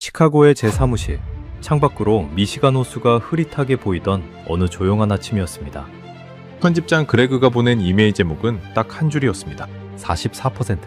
시카고의 제 사무실. 창밖으로 미시간 호수가 흐릿하게 보이던 어느 조용한 아침이었습니다. 편집장 그레그가 보낸 이메일 제목은 딱 한 줄이었습니다. 44%.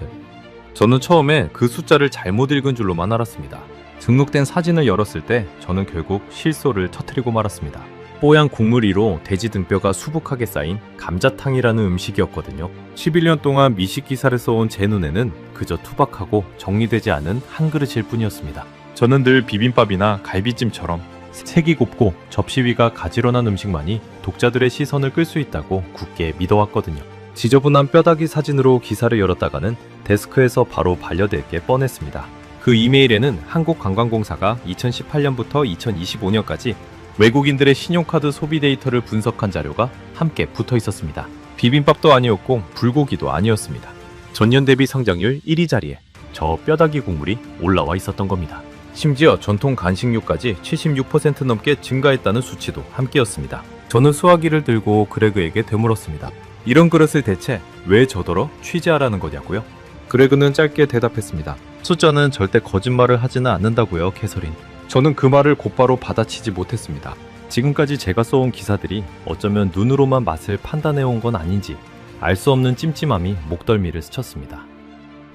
저는 처음에 그 숫자를 잘못 읽은 줄로만 알았습니다. 등록된 사진을 열었을 때 저는 결국 실소를 터뜨리고 말았습니다. 뽀얀 국물 위로 돼지 등뼈가 수북하게 쌓인 감자탕이라는 음식이었거든요. 11년 동안 미식 기사를 써온 제 눈에는 그저 투박하고 정리되지 않은 한 그릇일 뿐이었습니다. 저는 늘 비빔밥이나 갈비찜처럼 색이 곱고 접시 위가 가지런한 음식만이 독자들의 시선을 끌 수 있다고 굳게 믿어왔거든요. 지저분한 뼈다귀 사진으로 기사를 열었다가는 데스크에서 바로 반려될 게 뻔했습니다. 그 이메일에는 한국관광공사가 2018년부터 2025년까지 외국인들의 신용카드 소비 데이터를 분석한 자료가 함께 붙어 있었습니다. 비빔밥도 아니었고 불고기도 아니었습니다. 전년 대비 성장률 1위 자리에 저 뼈다귀 국물이 올라와 있었던 겁니다. 심지어 전통 간식류까지 76% 넘게 증가했다는 수치도 함께였습니다. 저는 수화기를 들고 그레그에게 되물었습니다. 이런 그릇을 대체 왜 저더러 취재하라는 거냐고요? 그레그는 짧게 대답했습니다. 숫자는 절대 거짓말을 하지는 않는다고요, 캐서린. 저는 그 말을 곧바로 받아치지 못했습니다. 지금까지 제가 써온 기사들이 어쩌면 눈으로만 맛을 판단해온 건 아닌지 알 수 없는 찜찜함이 목덜미를 스쳤습니다.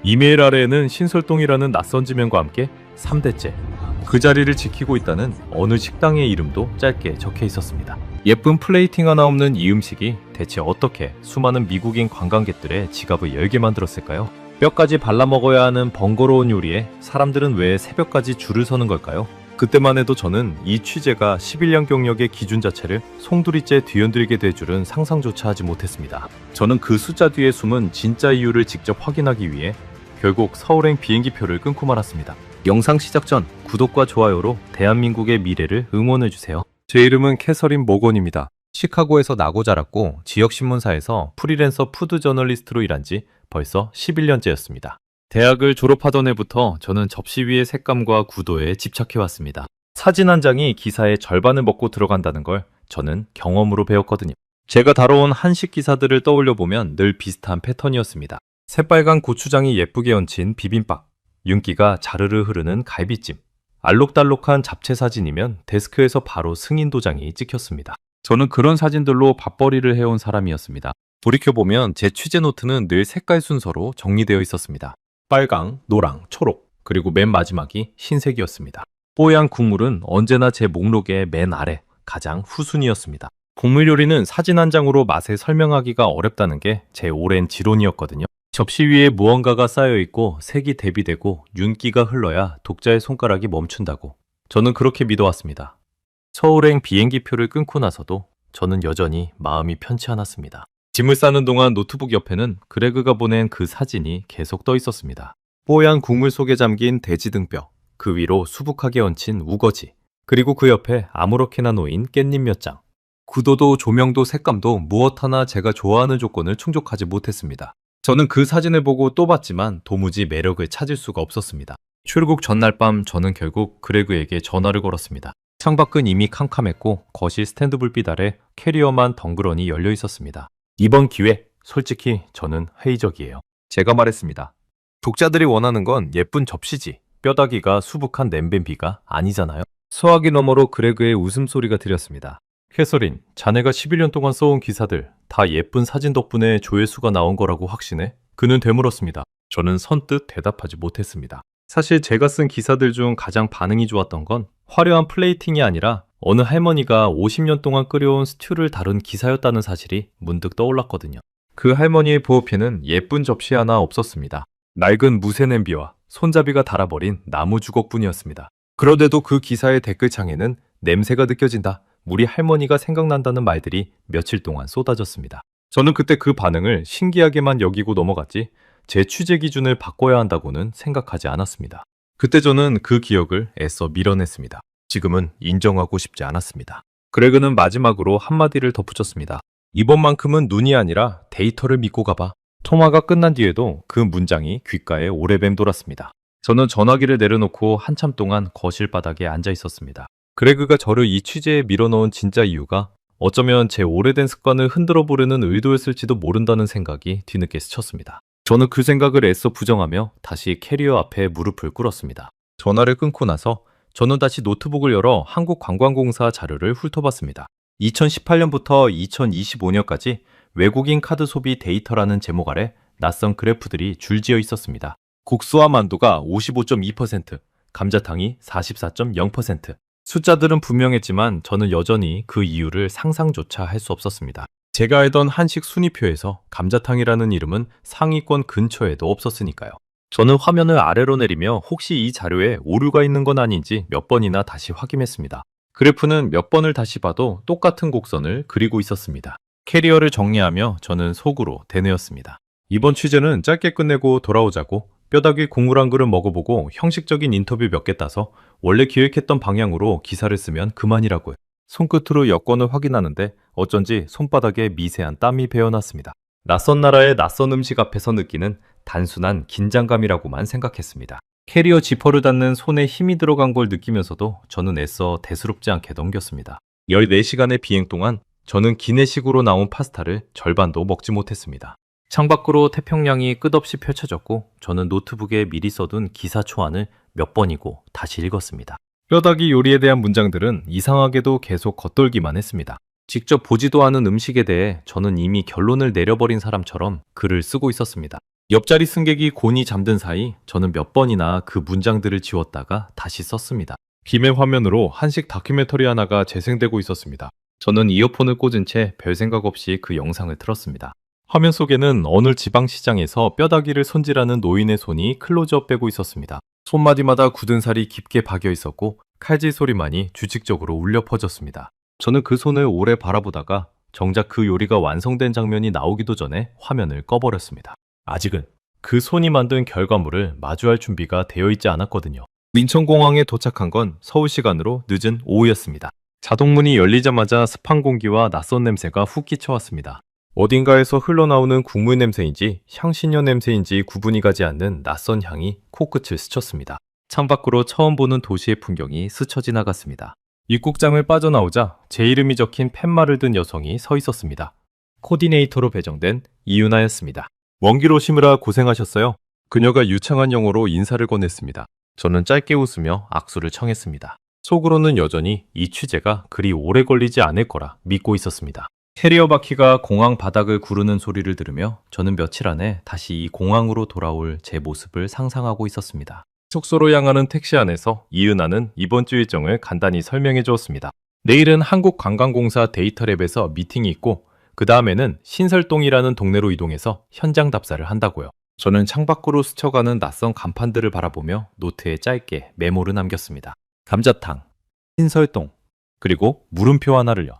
이메일 아래에는 신설동이라는 낯선 지명과 함께 3대째 그 자리를 지키고 있다는 어느 식당의 이름도 짧게 적혀 있었습니다. 예쁜 플레이팅 하나 없는 이 음식이 대체 어떻게 수많은 미국인 관광객들의 지갑을 열게 만들었을까요? 뼈까지 발라 먹어야 하는 번거로운 요리에 사람들은 왜 새벽까지 줄을 서는 걸까요? 그때만 해도 저는 이 취재가 11년 경력의 기준 자체를 송두리째 뒤흔들게 될 줄은 상상조차 하지 못했습니다. 저는 그 숫자 뒤에 숨은 진짜 이유를 직접 확인하기 위해 결국 서울행 비행기표를 끊고 말았습니다. 영상 시작 전 구독과 좋아요로 대한민국의 미래를 응원해주세요. 제 이름은 캐서린 모건입니다. 시카고에서 나고 자랐고 지역신문사에서 프리랜서 푸드 저널리스트로 일한 지 벌써 11년째였습니다. 대학을 졸업하던 해부터 저는 접시 위의 색감과 구도에 집착해왔습니다. 사진 한 장이 기사의 절반을 먹고 들어간다는 걸 저는 경험으로 배웠거든요. 제가 다뤄온 한식 기사들을 떠올려보면 늘 비슷한 패턴이었습니다. 새빨간 고추장이 예쁘게 얹힌 비빔밥, 윤기가 자르르 흐르는 갈비찜, 알록달록한 잡채 사진이면 데스크에서 바로 승인 도장이 찍혔습니다. 저는 그런 사진들로 밥벌이를 해온 사람이었습니다. 돌이켜보면 제 취재 노트는 늘 색깔 순서로 정리되어 있었습니다. 빨강, 노랑, 초록, 그리고 맨 마지막이 흰색이었습니다. 뽀얀 국물은 언제나 제 목록의 맨 아래, 가장 후순위였습니다. 국물 요리는 사진 한 장으로 맛을 설명하기가 어렵다는 게 제 오랜 지론이었거든요. 접시 위에 무언가가 쌓여있고 색이 대비되고 윤기가 흘러야 독자의 손가락이 멈춘다고. 저는 그렇게 믿어왔습니다. 서울행 비행기표를 끊고 나서도 저는 여전히 마음이 편치 않았습니다. 짐을 싸는 동안 노트북 옆에는 그레그가 보낸 그 사진이 계속 떠 있었습니다. 뽀얀 국물 속에 잠긴 돼지 등뼈, 그 위로 수북하게 얹힌 우거지, 그리고 그 옆에 아무렇게나 놓인 깻잎 몇 장. 구도도 조명도 색감도 무엇 하나 제가 좋아하는 조건을 충족하지 못했습니다. 저는 그 사진을 보고 또 봤지만 도무지 매력을 찾을 수가 없었습니다. 출국 전날 밤 저는 결국 그레그에게 전화를 걸었습니다. 창밖은 이미 캄캄했고 거실 스탠드 불빛 아래 캐리어만 덩그러니 열려 있었습니다. 이번 기회, 솔직히 저는 회의적이에요. 제가 말했습니다. 독자들이 원하는 건 예쁜 접시지 뼈다귀가 수북한 냄비가 아니잖아요. 소화기 너머로 그레그의 웃음소리가 들렸습니다. 캐서린, 자네가 11년 동안 써온 기사들 다 예쁜 사진 덕분에 조회수가 나온 거라고 확신해? 그는 되물었습니다. 저는 선뜻 대답하지 못했습니다. 사실 제가 쓴 기사들 중 가장 반응이 좋았던 건 화려한 플레이팅이 아니라 어느 할머니가 50년 동안 끓여온 스튜를 다룬 기사였다는 사실이 문득 떠올랐거든요. 그 할머니의 부엌에는 예쁜 접시 하나 없었습니다. 낡은 무쇠 냄비와 손잡이가 닳아버린 나무 주걱뿐이었습니다. 그런데도 그 기사의 댓글창에는 냄새가 느껴진다, 우리 할머니가 생각난다는 말들이 며칠 동안 쏟아졌습니다. 저는 그때 그 반응을 신기하게만 여기고 넘어갔지 제 취재 기준을 바꿔야 한다고는 생각하지 않았습니다. 그때 저는 그 기억을 애써 밀어냈습니다. 지금은 인정하고 싶지 않았습니다. 그레그는 마지막으로 한마디를 덧붙였습니다. 이번만큼은 눈이 아니라 데이터를 믿고 가봐. 통화가 끝난 뒤에도 그 문장이 귓가에 오래 맴돌았습니다. 저는 전화기를 내려놓고 한참 동안 거실 바닥에 앉아 있었습니다. 그레그가 저를 이 취재에 밀어넣은 진짜 이유가 어쩌면 제 오래된 습관을 흔들어 보려는 의도였을지도 모른다는 생각이 뒤늦게 스쳤습니다. 저는 그 생각을 애써 부정하며 다시 캐리어 앞에 무릎을 꿇었습니다. 전화를 끊고 나서 저는 다시 노트북을 열어 한국관광공사 자료를 훑어봤습니다. 2018년부터 2025년까지 외국인 카드 소비 데이터라는 제목 아래 낯선 그래프들이 줄지어 있었습니다. 국수와 만두가 55.2%, 감자탕이 44.0%. 숫자들은 분명했지만 저는 여전히 그 이유를 상상조차 할 수 없었습니다. 제가 알던 한식 순위표에서 감자탕이라는 이름은 상위권 근처에도 없었으니까요. 저는 화면을 아래로 내리며 혹시 이 자료에 오류가 있는 건 아닌지 몇 번이나 다시 확인했습니다. 그래프는 몇 번을 다시 봐도 똑같은 곡선을 그리고 있었습니다. 캐리어를 정리하며 저는 속으로 대뇌었습니다. 이번 취재는 짧게 끝내고 돌아오자고 뼈다귀 국물 한 그릇 먹어보고 형식적인 인터뷰 몇 개 따서 원래 기획했던 방향으로 기사를 쓰면 그만이라고요. 손끝으로 여권을 확인하는데 어쩐지 손바닥에 미세한 땀이 배어났습니다. 낯선 나라의 낯선 음식 앞에서 느끼는 단순한 긴장감이라고만 생각했습니다. 캐리어 지퍼를 닫는 손에 힘이 들어간 걸 느끼면서도 저는 애써 대수롭지 않게 넘겼습니다. 14시간의 비행 동안 저는 기내식으로 나온 파스타를 절반도 먹지 못했습니다. 창밖으로 태평양이 끝없이 펼쳐졌고 저는 노트북에 미리 써둔 기사 초안을 몇 번이고 다시 읽었습니다. 뼈다귀 요리에 대한 문장들은 이상하게도 계속 겉돌기만 했습니다. 직접 보지도 않은 음식에 대해 저는 이미 결론을 내려버린 사람처럼 글을 쓰고 있었습니다. 옆자리 승객이 곤히 잠든 사이 저는 몇 번이나 그 문장들을 지웠다가 다시 썼습니다. 빔의 화면으로 한식 다큐멘터리 하나가 재생되고 있었습니다. 저는 이어폰을 꽂은 채 별 생각 없이 그 영상을 틀었습니다. 화면 속에는 어느 지방시장에서 뼈다귀를 손질하는 노인의 손이 클로즈업 되고 있었습니다. 손마디마다 굳은 살이 깊게 박여 있었고 칼질 소리만이 주직적으로 울려 퍼졌습니다. 저는 그 손을 오래 바라보다가 정작 그 요리가 완성된 장면이 나오기도 전에 화면을 꺼버렸습니다. 아직은 그 손이 만든 결과물을 마주할 준비가 되어 있지 않았거든요. 인천공항에 도착한 건 서울 시간으로 늦은 오후였습니다. 자동문이 열리자마자 습한 공기와 낯선 냄새가 훅 끼쳐왔습니다. 어딘가에서 흘러나오는 국물 냄새인지 향신료 냄새인지 구분이 가지 않는 낯선 향이 코끝을 스쳤습니다. 창밖으로 처음 보는 도시의 풍경이 스쳐 지나갔습니다. 입국장을 빠져나오자 제 이름이 적힌 팻말을 든 여성이 서 있었습니다. 코디네이터로 배정된 이윤아였습니다. 먼 길 오시느라 고생하셨어요. 그녀가 유창한 영어로 인사를 건넸습니다. 저는 짧게 웃으며 악수를 청했습니다. 속으로는 여전히 이 취재가 그리 오래 걸리지 않을 거라 믿고 있었습니다. 캐리어 바퀴가 공항 바닥을 구르는 소리를 들으며 저는 며칠 안에 다시 이 공항으로 돌아올 제 모습을 상상하고 있었습니다. 숙소로 향하는 택시 안에서 이은아는 이번 주 일정을 간단히 설명해 주었습니다. 내일은 한국관광공사 데이터랩에서 미팅이 있고 그 다음에는 신설동이라는 동네로 이동해서 현장 답사를 한다고요. 저는 창밖으로 스쳐가는 낯선 간판들을 바라보며 노트에 짧게 메모를 남겼습니다. 감자탕, 신설동, 그리고 물음표 하나를요.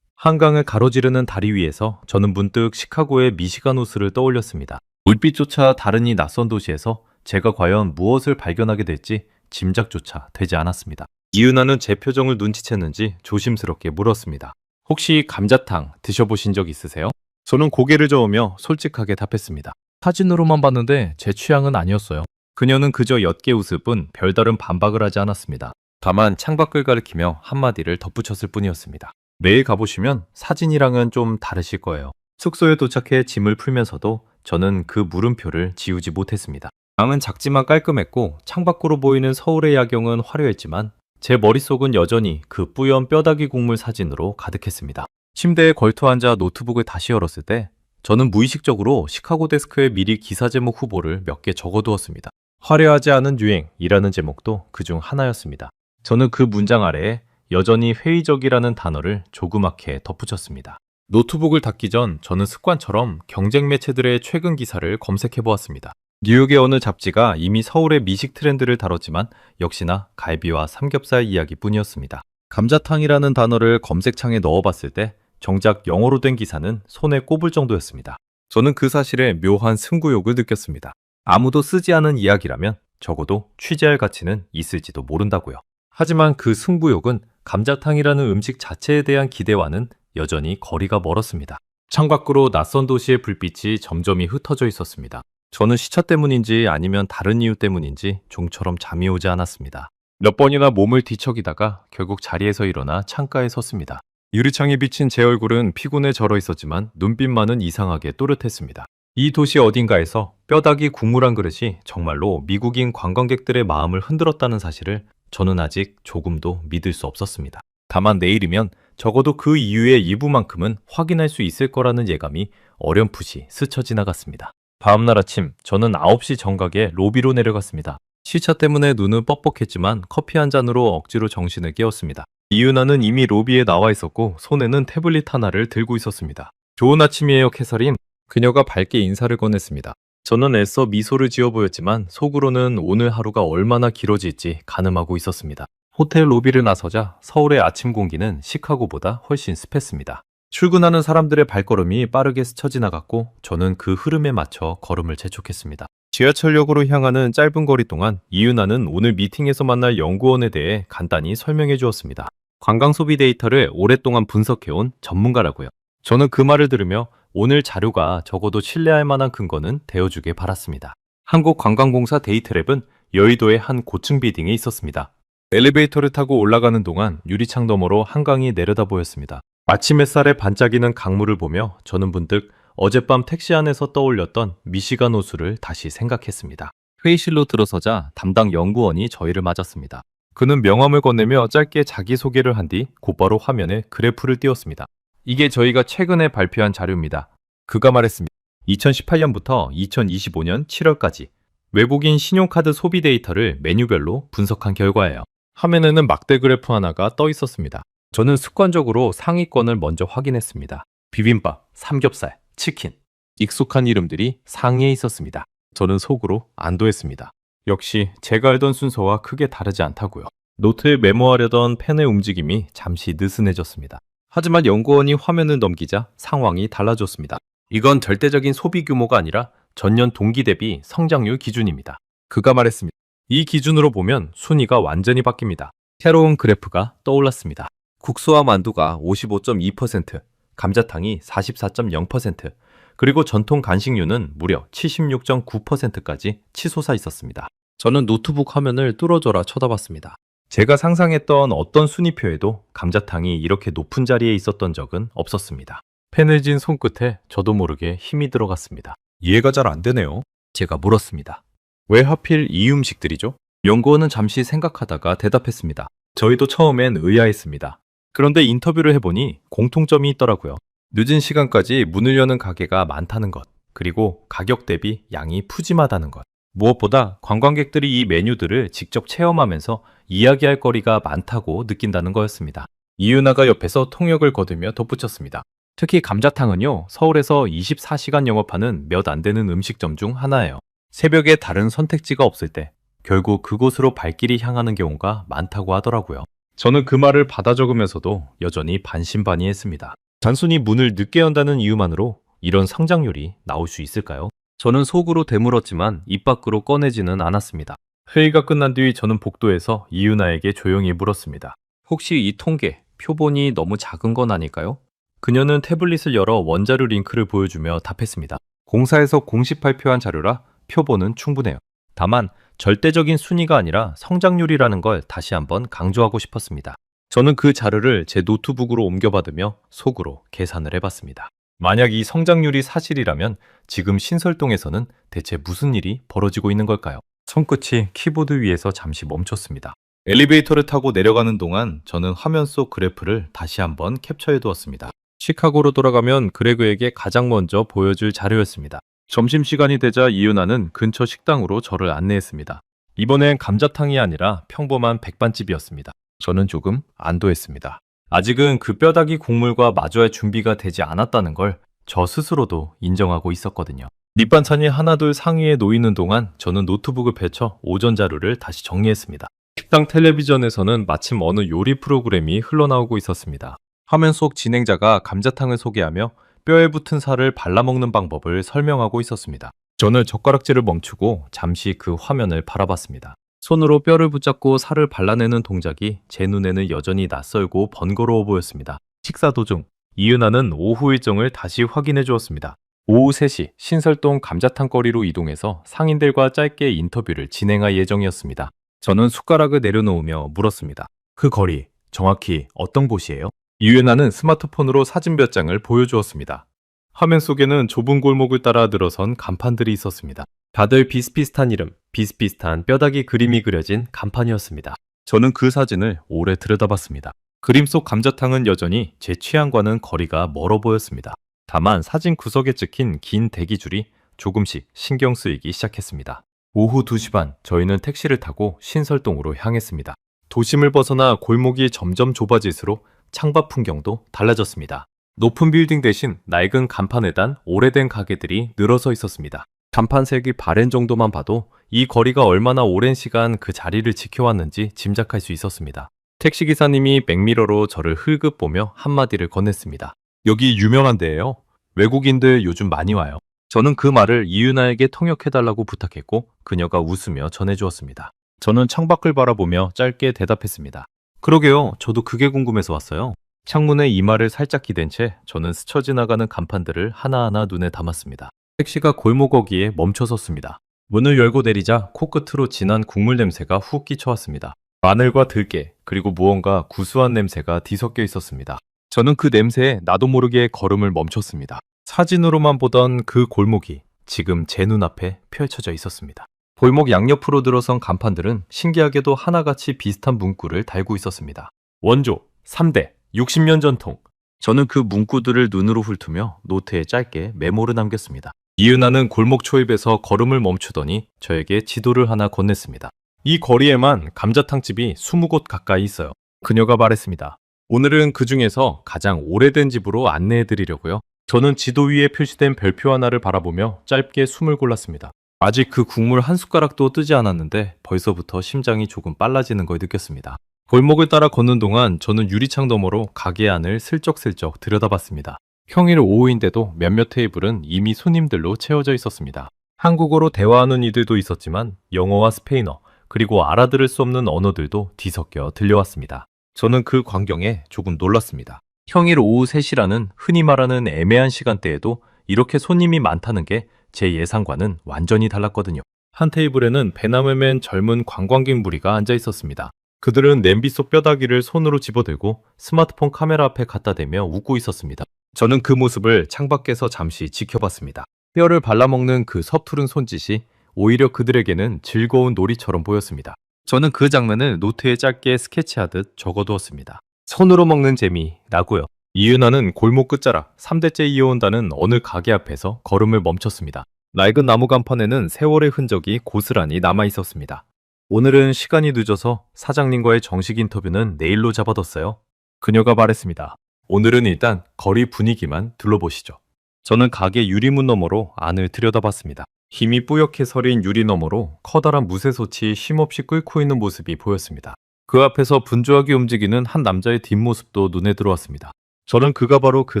한강을 가로지르는 다리 위에서 저는 문득 시카고의 미시간 호수를 떠올렸습니다. 물빛조차 다른 이 낯선 도시에서 제가 과연 무엇을 발견하게 될지 짐작조차 되지 않았습니다. 이은아는 제 표정을 눈치챘는지 조심스럽게 물었습니다. 혹시 감자탕 드셔보신 적 있으세요? 저는 고개를 저으며 솔직하게 답했습니다. 사진으로만 봤는데 제 취향은 아니었어요. 그녀는 그저 옅게 웃을 뿐 별다른 반박을 하지 않았습니다. 다만 창밖을 가리키며 한마디를 덧붙였을 뿐이었습니다. 내일 가보시면 사진이랑은 좀 다르실 거예요. 숙소에 도착해 짐을 풀면서도 저는 그 물음표를 지우지 못했습니다. 방은 작지만 깔끔했고 창밖으로 보이는 서울의 야경은 화려했지만 제 머릿속은 여전히 그 뿌연 뼈다귀 국물 사진으로 가득했습니다. 침대에 걸터 앉아 노트북을 다시 열었을 때 저는 무의식적으로 시카고 데스크에 미리 기사 제목 후보를 몇 개 적어두었습니다. 화려하지 않은 유행이라는 제목도 그중 하나였습니다. 저는 그 문장 아래에 여전히 회의적이라는 단어를 조그맣게 덧붙였습니다. 노트북을 닫기 전 저는 습관처럼 경쟁 매체들의 최근 기사를 검색해 보았습니다. 뉴욕의 어느 잡지가 이미 서울의 미식 트렌드를 다뤘지만 역시나 갈비와 삼겹살 이야기뿐이었습니다. 감자탕이라는 단어를 검색창에 넣어봤을 때 정작 영어로 된 기사는 손에 꼽을 정도였습니다. 저는 그 사실에 묘한 승부욕을 느꼈습니다. 아무도 쓰지 않은 이야기라면 적어도 취재할 가치는 있을지도 모른다고요. 하지만 그 승부욕은 감자탕이라는 음식 자체에 대한 기대와는 여전히 거리가 멀었습니다. 창밖으로 낯선 도시의 불빛이 점점이 흩어져 있었습니다. 저는 시차 때문인지 아니면 다른 이유 때문인지 좀처럼 잠이 오지 않았습니다. 몇 번이나 몸을 뒤척이다가 결국 자리에서 일어나 창가에 섰습니다. 유리창에 비친 제 얼굴은 피곤에 절어 있었지만 눈빛만은 이상하게 또렷했습니다. 이 도시 어딘가에서 뼈다귀 국물 한 그릇이 정말로 미국인 관광객들의 마음을 흔들었다는 사실을 저는 아직 조금도 믿을 수 없었습니다. 다만 내일이면 적어도 그 이유의 일부만큼은 확인할 수 있을 거라는 예감이 어렴풋이 스쳐 지나갔습니다. 다음날 아침 저는 9시 정각에 로비로 내려갔습니다. 시차 때문에 눈은 뻑뻑했지만 커피 한 잔으로 억지로 정신을 깨웠습니다. 이유나는 이미 로비에 나와 있었고 손에는 태블릿 하나를 들고 있었습니다. 좋은 아침이에요, 캐서린. 그녀가 밝게 인사를 건넸습니다. 저는 애써 미소를 지어 보였지만 속으로는 오늘 하루가 얼마나 길어질지 가늠하고 있었습니다. 호텔 로비를 나서자 서울의 아침 공기는 시카고보다 훨씬 습했습니다. 출근하는 사람들의 발걸음이 빠르게 스쳐 지나갔고 저는 그 흐름에 맞춰 걸음을 재촉했습니다. 지하철역으로 향하는 짧은 거리 동안 이윤아는 오늘 미팅에서 만날 연구원에 대해 간단히 설명해 주었습니다. 관광 소비 데이터를 오랫동안 분석해온 전문가라고요. 저는 그 말을 들으며 오늘 자료가 적어도 신뢰할 만한 근거는 되어주길 바랐습니다. 한국관광공사 데이터랩은 여의도의 한 고층 빌딩에 있었습니다. 엘리베이터를 타고 올라가는 동안 유리창 너머로 한강이 내려다 보였습니다. 아침 햇살에 반짝이는 강물을 보며 저는 문득 어젯밤 택시 안에서 떠올렸던 미시간 호수를 다시 생각했습니다. 회의실로 들어서자 담당 연구원이 저희를 맞았습니다. 그는 명함을 건네며 짧게 자기소개를 한 뒤 곧바로 화면에 그래프를 띄웠습니다. 이게 저희가 최근에 발표한 자료입니다. 그가 말했습니다. 2018년부터 2025년 7월까지 외국인 신용카드 소비 데이터를 메뉴별로 분석한 결과예요. 화면에는 막대 그래프 하나가 떠 있었습니다. 저는 습관적으로 상위권을 먼저 확인했습니다. 비빔밥, 삼겹살, 치킨. 익숙한 이름들이 상위에 있었습니다. 저는 속으로 안도했습니다. 역시 제가 알던 순서와 크게 다르지 않다고요. 노트에 메모하려던 펜의 움직임이 잠시 느슨해졌습니다. 하지만 연구원이 화면을 넘기자 상황이 달라졌습니다. 이건 절대적인 소비 규모가 아니라 전년 동기 대비 성장률 기준입니다. 그가 말했습니다. 이 기준으로 보면 순위가 완전히 바뀝니다. 새로운 그래프가 떠올랐습니다. 국수와 만두가 55.2%, 감자탕이 44.0%, 그리고 전통 간식류는 무려 76.9%까지 치솟아 있었습니다. 저는 노트북 화면을 뚫어져라 쳐다봤습니다. 제가 상상했던 어떤 순위표에도 감자탕이 이렇게 높은 자리에 있었던 적은 없었습니다. 펜을 쥔 손끝에 저도 모르게 힘이 들어갔습니다. 이해가 잘 안 되네요. 제가 물었습니다. 왜 하필 이 음식들이죠? 연구원은 잠시 생각하다가 대답했습니다. 저희도 처음엔 의아했습니다. 그런데 인터뷰를 해보니 공통점이 있더라고요. 늦은 시간까지 문을 여는 가게가 많다는 것, 그리고 가격 대비 양이 푸짐하다는 것. 무엇보다 관광객들이 이 메뉴들을 직접 체험하면서 이야기할 거리가 많다고 느낀다는 거였습니다. 이윤아가 옆에서 통역을 거두며 덧붙였습니다. 특히 감자탕은요, 서울에서 24시간 영업하는 몇 안 되는 음식점 중 하나예요. 새벽에 다른 선택지가 없을 때 결국 그곳으로 발길이 향하는 경우가 많다고 하더라고요. 저는 그 말을 받아 적으면서도 여전히 반신반의했습니다. 단순히 문을 늦게 연다는 이유만으로 이런 성장률이 나올 수 있을까요? 저는 속으로 되물었지만 입 밖으로 꺼내지는 않았습니다. 회의가 끝난 뒤 저는 복도에서 이윤아에게 조용히 물었습니다. 혹시 이 통계, 표본이 너무 작은 건 아닐까요? 그녀는 태블릿을 열어 원자료 링크를 보여주며 답했습니다. 공사에서 공식 발표한 자료라 표본은 충분해요. 다만 절대적인 순위가 아니라 성장률이라는 걸 다시 한번 강조하고 싶었습니다. 저는 그 자료를 제 노트북으로 옮겨받으며 속으로 계산을 해봤습니다. 만약 이 성장률이 사실이라면 지금 신설동에서는 대체 무슨 일이 벌어지고 있는 걸까요? 손끝이 키보드 위에서 잠시 멈췄습니다. 엘리베이터를 타고 내려가는 동안 저는 화면 속 그래프를 다시 한번 캡처해 두었습니다. 시카고로 돌아가면 그레그에게 가장 먼저 보여줄 자료였습니다. 점심시간이 되자 이윤아는 근처 식당으로 저를 안내했습니다. 이번엔 감자탕이 아니라 평범한 백반집이었습니다. 저는 조금 안도했습니다. 아직은 그 뼈다귀 국물과 마주할 준비가 되지 않았다는 걸 저 스스로도 인정하고 있었거든요. 밑반찬이 하나둘 상위에 놓이는 동안 저는 노트북을 펼쳐 오전 자료를 다시 정리했습니다. 식당 텔레비전에서는 마침 어느 요리 프로그램이 흘러나오고 있었습니다. 화면 속 진행자가 감자탕을 소개하며 뼈에 붙은 살을 발라먹는 방법을 설명하고 있었습니다. 저는 젓가락질을 멈추고 잠시 그 화면을 바라봤습니다. 손으로 뼈를 붙잡고 살을 발라내는 동작이 제 눈에는 여전히 낯설고 번거로워 보였습니다. 식사 도중 이윤아는 오후 일정을 다시 확인해 주었습니다. 오후 3시 신설동 감자탕거리로 이동해서 상인들과 짧게 인터뷰를 진행할 예정이었습니다. 저는 숟가락을 내려놓으며 물었습니다. 그 거리 정확히 어떤 곳이에요? 이윤아는 스마트폰으로 사진 몇 장을 보여주었습니다. 화면 속에는 좁은 골목을 따라 늘어선 간판들이 있었습니다. 다들 비슷비슷한 이름, 비슷비슷한 뼈다귀 그림이 그려진 간판이었습니다. 저는 그 사진을 오래 들여다봤습니다. 그림 속 감자탕은 여전히 제 취향과는 거리가 멀어 보였습니다. 다만 사진 구석에 찍힌 긴 대기줄이 조금씩 신경 쓰이기 시작했습니다. 오후 2시 반, 저희는 택시를 타고 신설동으로 향했습니다. 도심을 벗어나 골목이 점점 좁아질수록 창밖 풍경도 달라졌습니다. 높은 빌딩 대신 낡은 간판에 단 오래된 가게들이 늘어서 있었습니다. 간판색이 바랜 정도만 봐도 이 거리가 얼마나 오랜 시간 그 자리를 지켜왔는지 짐작할 수 있었습니다. 택시기사님이 백미러로 저를 흘끗 보며 한마디를 건넸습니다. 여기 유명한 데예요. 외국인들 요즘 많이 와요. 저는 그 말을 이유나에게 통역해달라고 부탁했고 그녀가 웃으며 전해주었습니다. 저는 창밖을 바라보며 짧게 대답했습니다. 그러게요. 저도 그게 궁금해서 왔어요. 창문에 이마를 살짝 기댄 채 저는 스쳐 지나가는 간판들을 하나하나 눈에 담았습니다. 택시가 골목 어귀에 멈춰섰습니다. 문을 열고 내리자 코끝으로 진한 국물 냄새가 훅 끼쳐왔습니다. 마늘과 들깨, 그리고 무언가 구수한 냄새가 뒤섞여 있었습니다. 저는 그 냄새에 나도 모르게 걸음을 멈췄습니다. 사진으로만 보던 그 골목이 지금 제 눈앞에 펼쳐져 있었습니다. 골목 양옆으로 들어선 간판들은 신기하게도 하나같이 비슷한 문구를 달고 있었습니다. 원조, 3대, 60년 전통. 저는 그 문구들을 눈으로 훑으며 노트에 짧게 메모를 남겼습니다. 이은하는 골목 초입에서 걸음을 멈추더니 저에게 지도를 하나 건넸습니다. 이 거리에만 감자탕집이 20곳 가까이 있어요. 그녀가 말했습니다. 오늘은 그 중에서 가장 오래된 집으로 안내해드리려고요. 저는 지도 위에 표시된 별표 하나를 바라보며 짧게 숨을 골랐습니다. 아직 그 국물 한 숟가락도 뜨지 않았는데 벌써부터 심장이 조금 빨라지는 걸 느꼈습니다. 골목을 따라 걷는 동안 저는 유리창 너머로 가게 안을 슬쩍슬쩍 들여다봤습니다. 평일 오후인데도 몇몇 테이블은 이미 손님들로 채워져 있었습니다. 한국어로 대화하는 이들도 있었지만 영어와 스페인어, 그리고 알아들을 수 없는 언어들도 뒤섞여 들려왔습니다. 저는 그 광경에 조금 놀랐습니다. 평일 오후 3시라는 흔히 말하는 애매한 시간대에도 이렇게 손님이 많다는 게 제 예상과는 완전히 달랐거든요. 한 테이블에는 배낭을 맨 젊은 관광객 무리가 앉아 있었습니다. 그들은 냄비 속 뼈다귀를 손으로 집어들고 스마트폰 카메라 앞에 갖다 대며 웃고 있었습니다. 저는 그 모습을 창밖에서 잠시 지켜봤습니다. 뼈를 발라먹는 그 서투른 손짓이 오히려 그들에게는 즐거운 놀이처럼 보였습니다. 저는 그 장면을 노트에 짧게 스케치하듯 적어두었습니다. 손으로 먹는 재미라고요. 이은하는 골목 끝자락 3대째 이어온다는 어느 가게 앞에서 걸음을 멈췄습니다. 낡은 나무 간판에는 세월의 흔적이 고스란히 남아 있었습니다. 오늘은 시간이 늦어서 사장님과의 정식 인터뷰는 내일로 잡아뒀어요. 그녀가 말했습니다. 오늘은 일단 거리 분위기만 둘러보시죠. 저는 가게 유리문 너머로 안을 들여다봤습니다. 힘이 뿌옇게 서린 유리 너머로 커다란 무쇠솥이 쉼없이 끓고 있는 모습이 보였습니다. 그 앞에서 분주하게 움직이는 한 남자의 뒷모습도 눈에 들어왔습니다. 저는 그가 바로 그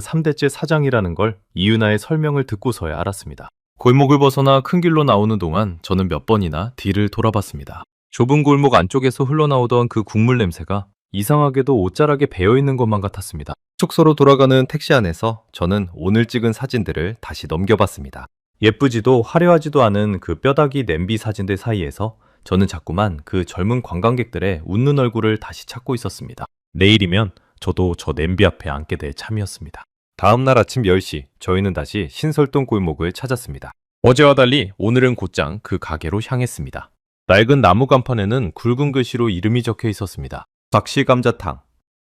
3대째 사장이라는 걸 이은하의 설명을 듣고서야 알았습니다. 골목을 벗어나 큰 길로 나오는 동안 저는 몇 번이나 뒤를 돌아봤습니다. 좁은 골목 안쪽에서 흘러나오던 그 국물 냄새가 이상하게도 옷자락에 배어있는 것만 같았습니다. 숙소로 돌아가는 택시 안에서 저는 오늘 찍은 사진들을 다시 넘겨봤습니다. 예쁘지도 화려하지도 않은 그 뼈다귀 냄비 사진들 사이에서 저는 자꾸만 그 젊은 관광객들의 웃는 얼굴을 다시 찾고 있었습니다. 내일이면 저도 저 냄비 앞에 앉게 될 참이었습니다. 다음 날 아침 10시 저희는 다시 신설동 골목을 찾았습니다. 어제와 달리 오늘은 곧장 그 가게로 향했습니다. 낡은 나무 간판에는 굵은 글씨로 이름이 적혀 있었습니다. 박씨 감자탕.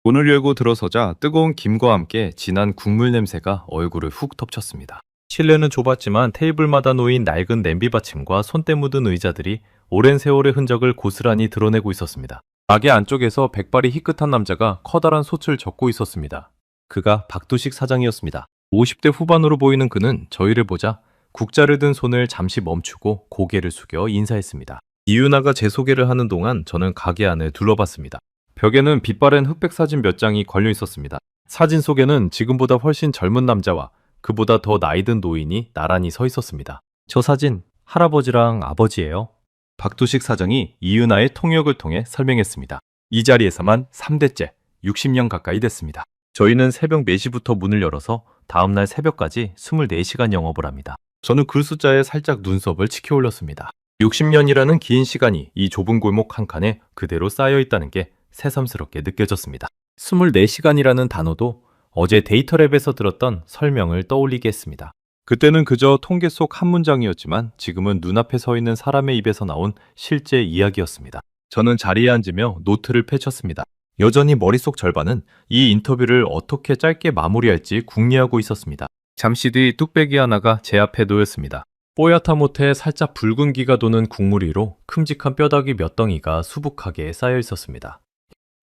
문을 열고 들어서자 뜨거운 김과 함께 진한 국물 냄새가 얼굴을 훅 덮쳤습니다. 실내는 좁았지만 테이블마다 놓인 낡은 냄비 받침과 손때 묻은 의자들이 오랜 세월의 흔적을 고스란히 드러내고 있었습니다. 가게 안쪽에서 백발이 희끗한 남자가 커다란 솥을 젓고 있었습니다. 그가 박두식 사장이었습니다. 50대 후반으로 보이는 그는 저희를 보자 국자를 든 손을 잠시 멈추고 고개를 숙여 인사했습니다. 이윤아가 제 소개를 하는 동안 저는 가게 안을 둘러봤습니다. 벽에는 빛바랜 흑백 사진 몇 장이 걸려 있었습니다. 사진 속에는 지금보다 훨씬 젊은 남자와 그보다 더 나이든 노인이 나란히 서 있었습니다. 저 사진 할아버지랑 아버지예요. 박두식 사장이 이은하의 통역을 통해 설명했습니다. 이 자리에서만 3대째 60년 가까이 됐습니다. 저희는 새벽 4시부터 문을 열어서 다음날 새벽까지 24시간 영업을 합니다. 저는 그 숫자에 살짝 눈썹을 치켜 올렸습니다. 60년이라는 긴 시간이 이 좁은 골목 한 칸에 그대로 쌓여 있다는 게 새삼스럽게 느껴졌습니다. 24시간이라는 단어도 어제 데이터랩에서 들었던 설명을 떠올리게 했습니다. 그때는 그저 통계 속 한 문장이었지만 지금은 눈앞에 서 있는 사람의 입에서 나온 실제 이야기였습니다. 저는 자리에 앉으며 노트를 펼쳤습니다. 여전히 머릿속 절반은 이 인터뷰를 어떻게 짧게 마무리할지 궁리하고 있었습니다. 잠시 뒤 뚝배기 하나가 제 앞에 놓였습니다. 뽀얗다 못해 살짝 붉은기가 도는 국물 위로 큼직한 뼈다귀 몇 덩이가 수북하게 쌓여 있었습니다.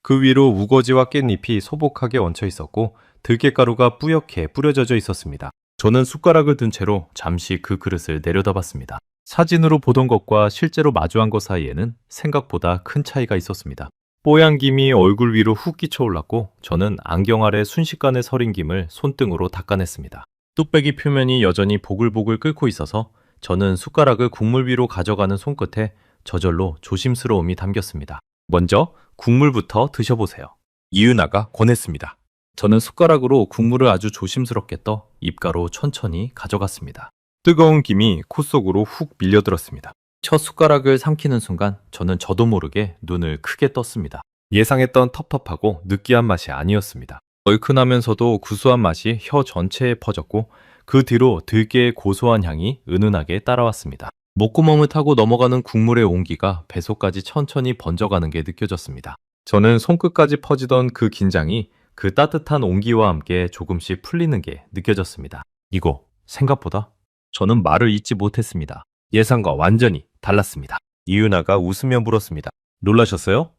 그 위로 우거지와 깻잎이 소복하게 얹혀 있었고 들깨가루가 뿌옇게 뿌려져 있었습니다. 저는 숟가락을 든 채로 잠시 그 그릇을 내려다봤습니다. 사진으로 보던 것과 실제로 마주한 것 사이에는 생각보다 큰 차이가 있었습니다. 뽀얀 김이 얼굴 위로 훅 끼쳐올랐고 저는 안경 아래 순식간에 서린 김을 손등으로 닦아냈습니다. 뚝배기 표면이 여전히 보글보글 끓고 있어서 저는 숟가락을 국물 위로 가져가는 손끝에 저절로 조심스러움이 담겼습니다. 먼저 국물부터 드셔보세요. 이은아가 권했습니다. 저는 숟가락으로 국물을 아주 조심스럽게 떠 입가로 천천히 가져갔습니다. 뜨거운 김이 코 속으로 훅 밀려들었습니다. 첫 숟가락을 삼키는 순간 저는 저도 모르게 눈을 크게 떴습니다. 예상했던 텁텁하고 느끼한 맛이 아니었습니다. 얼큰하면서도 구수한 맛이 혀 전체에 퍼졌고 그 뒤로 들깨의 고소한 향이 은은하게 따라왔습니다. 목구멍을 타고 넘어가는 국물의 온기가 배속까지 천천히 번져가는 게 느껴졌습니다. 저는 손끝까지 퍼지던 그 긴장이 그 따뜻한 온기와 함께 조금씩 풀리는 게 느껴졌습니다. 이거 생각보다 저는 말을 잇지 못했습니다. 예상과 완전히 달랐습니다. 이윤아가 웃으며 물었습니다. 놀라셨어요?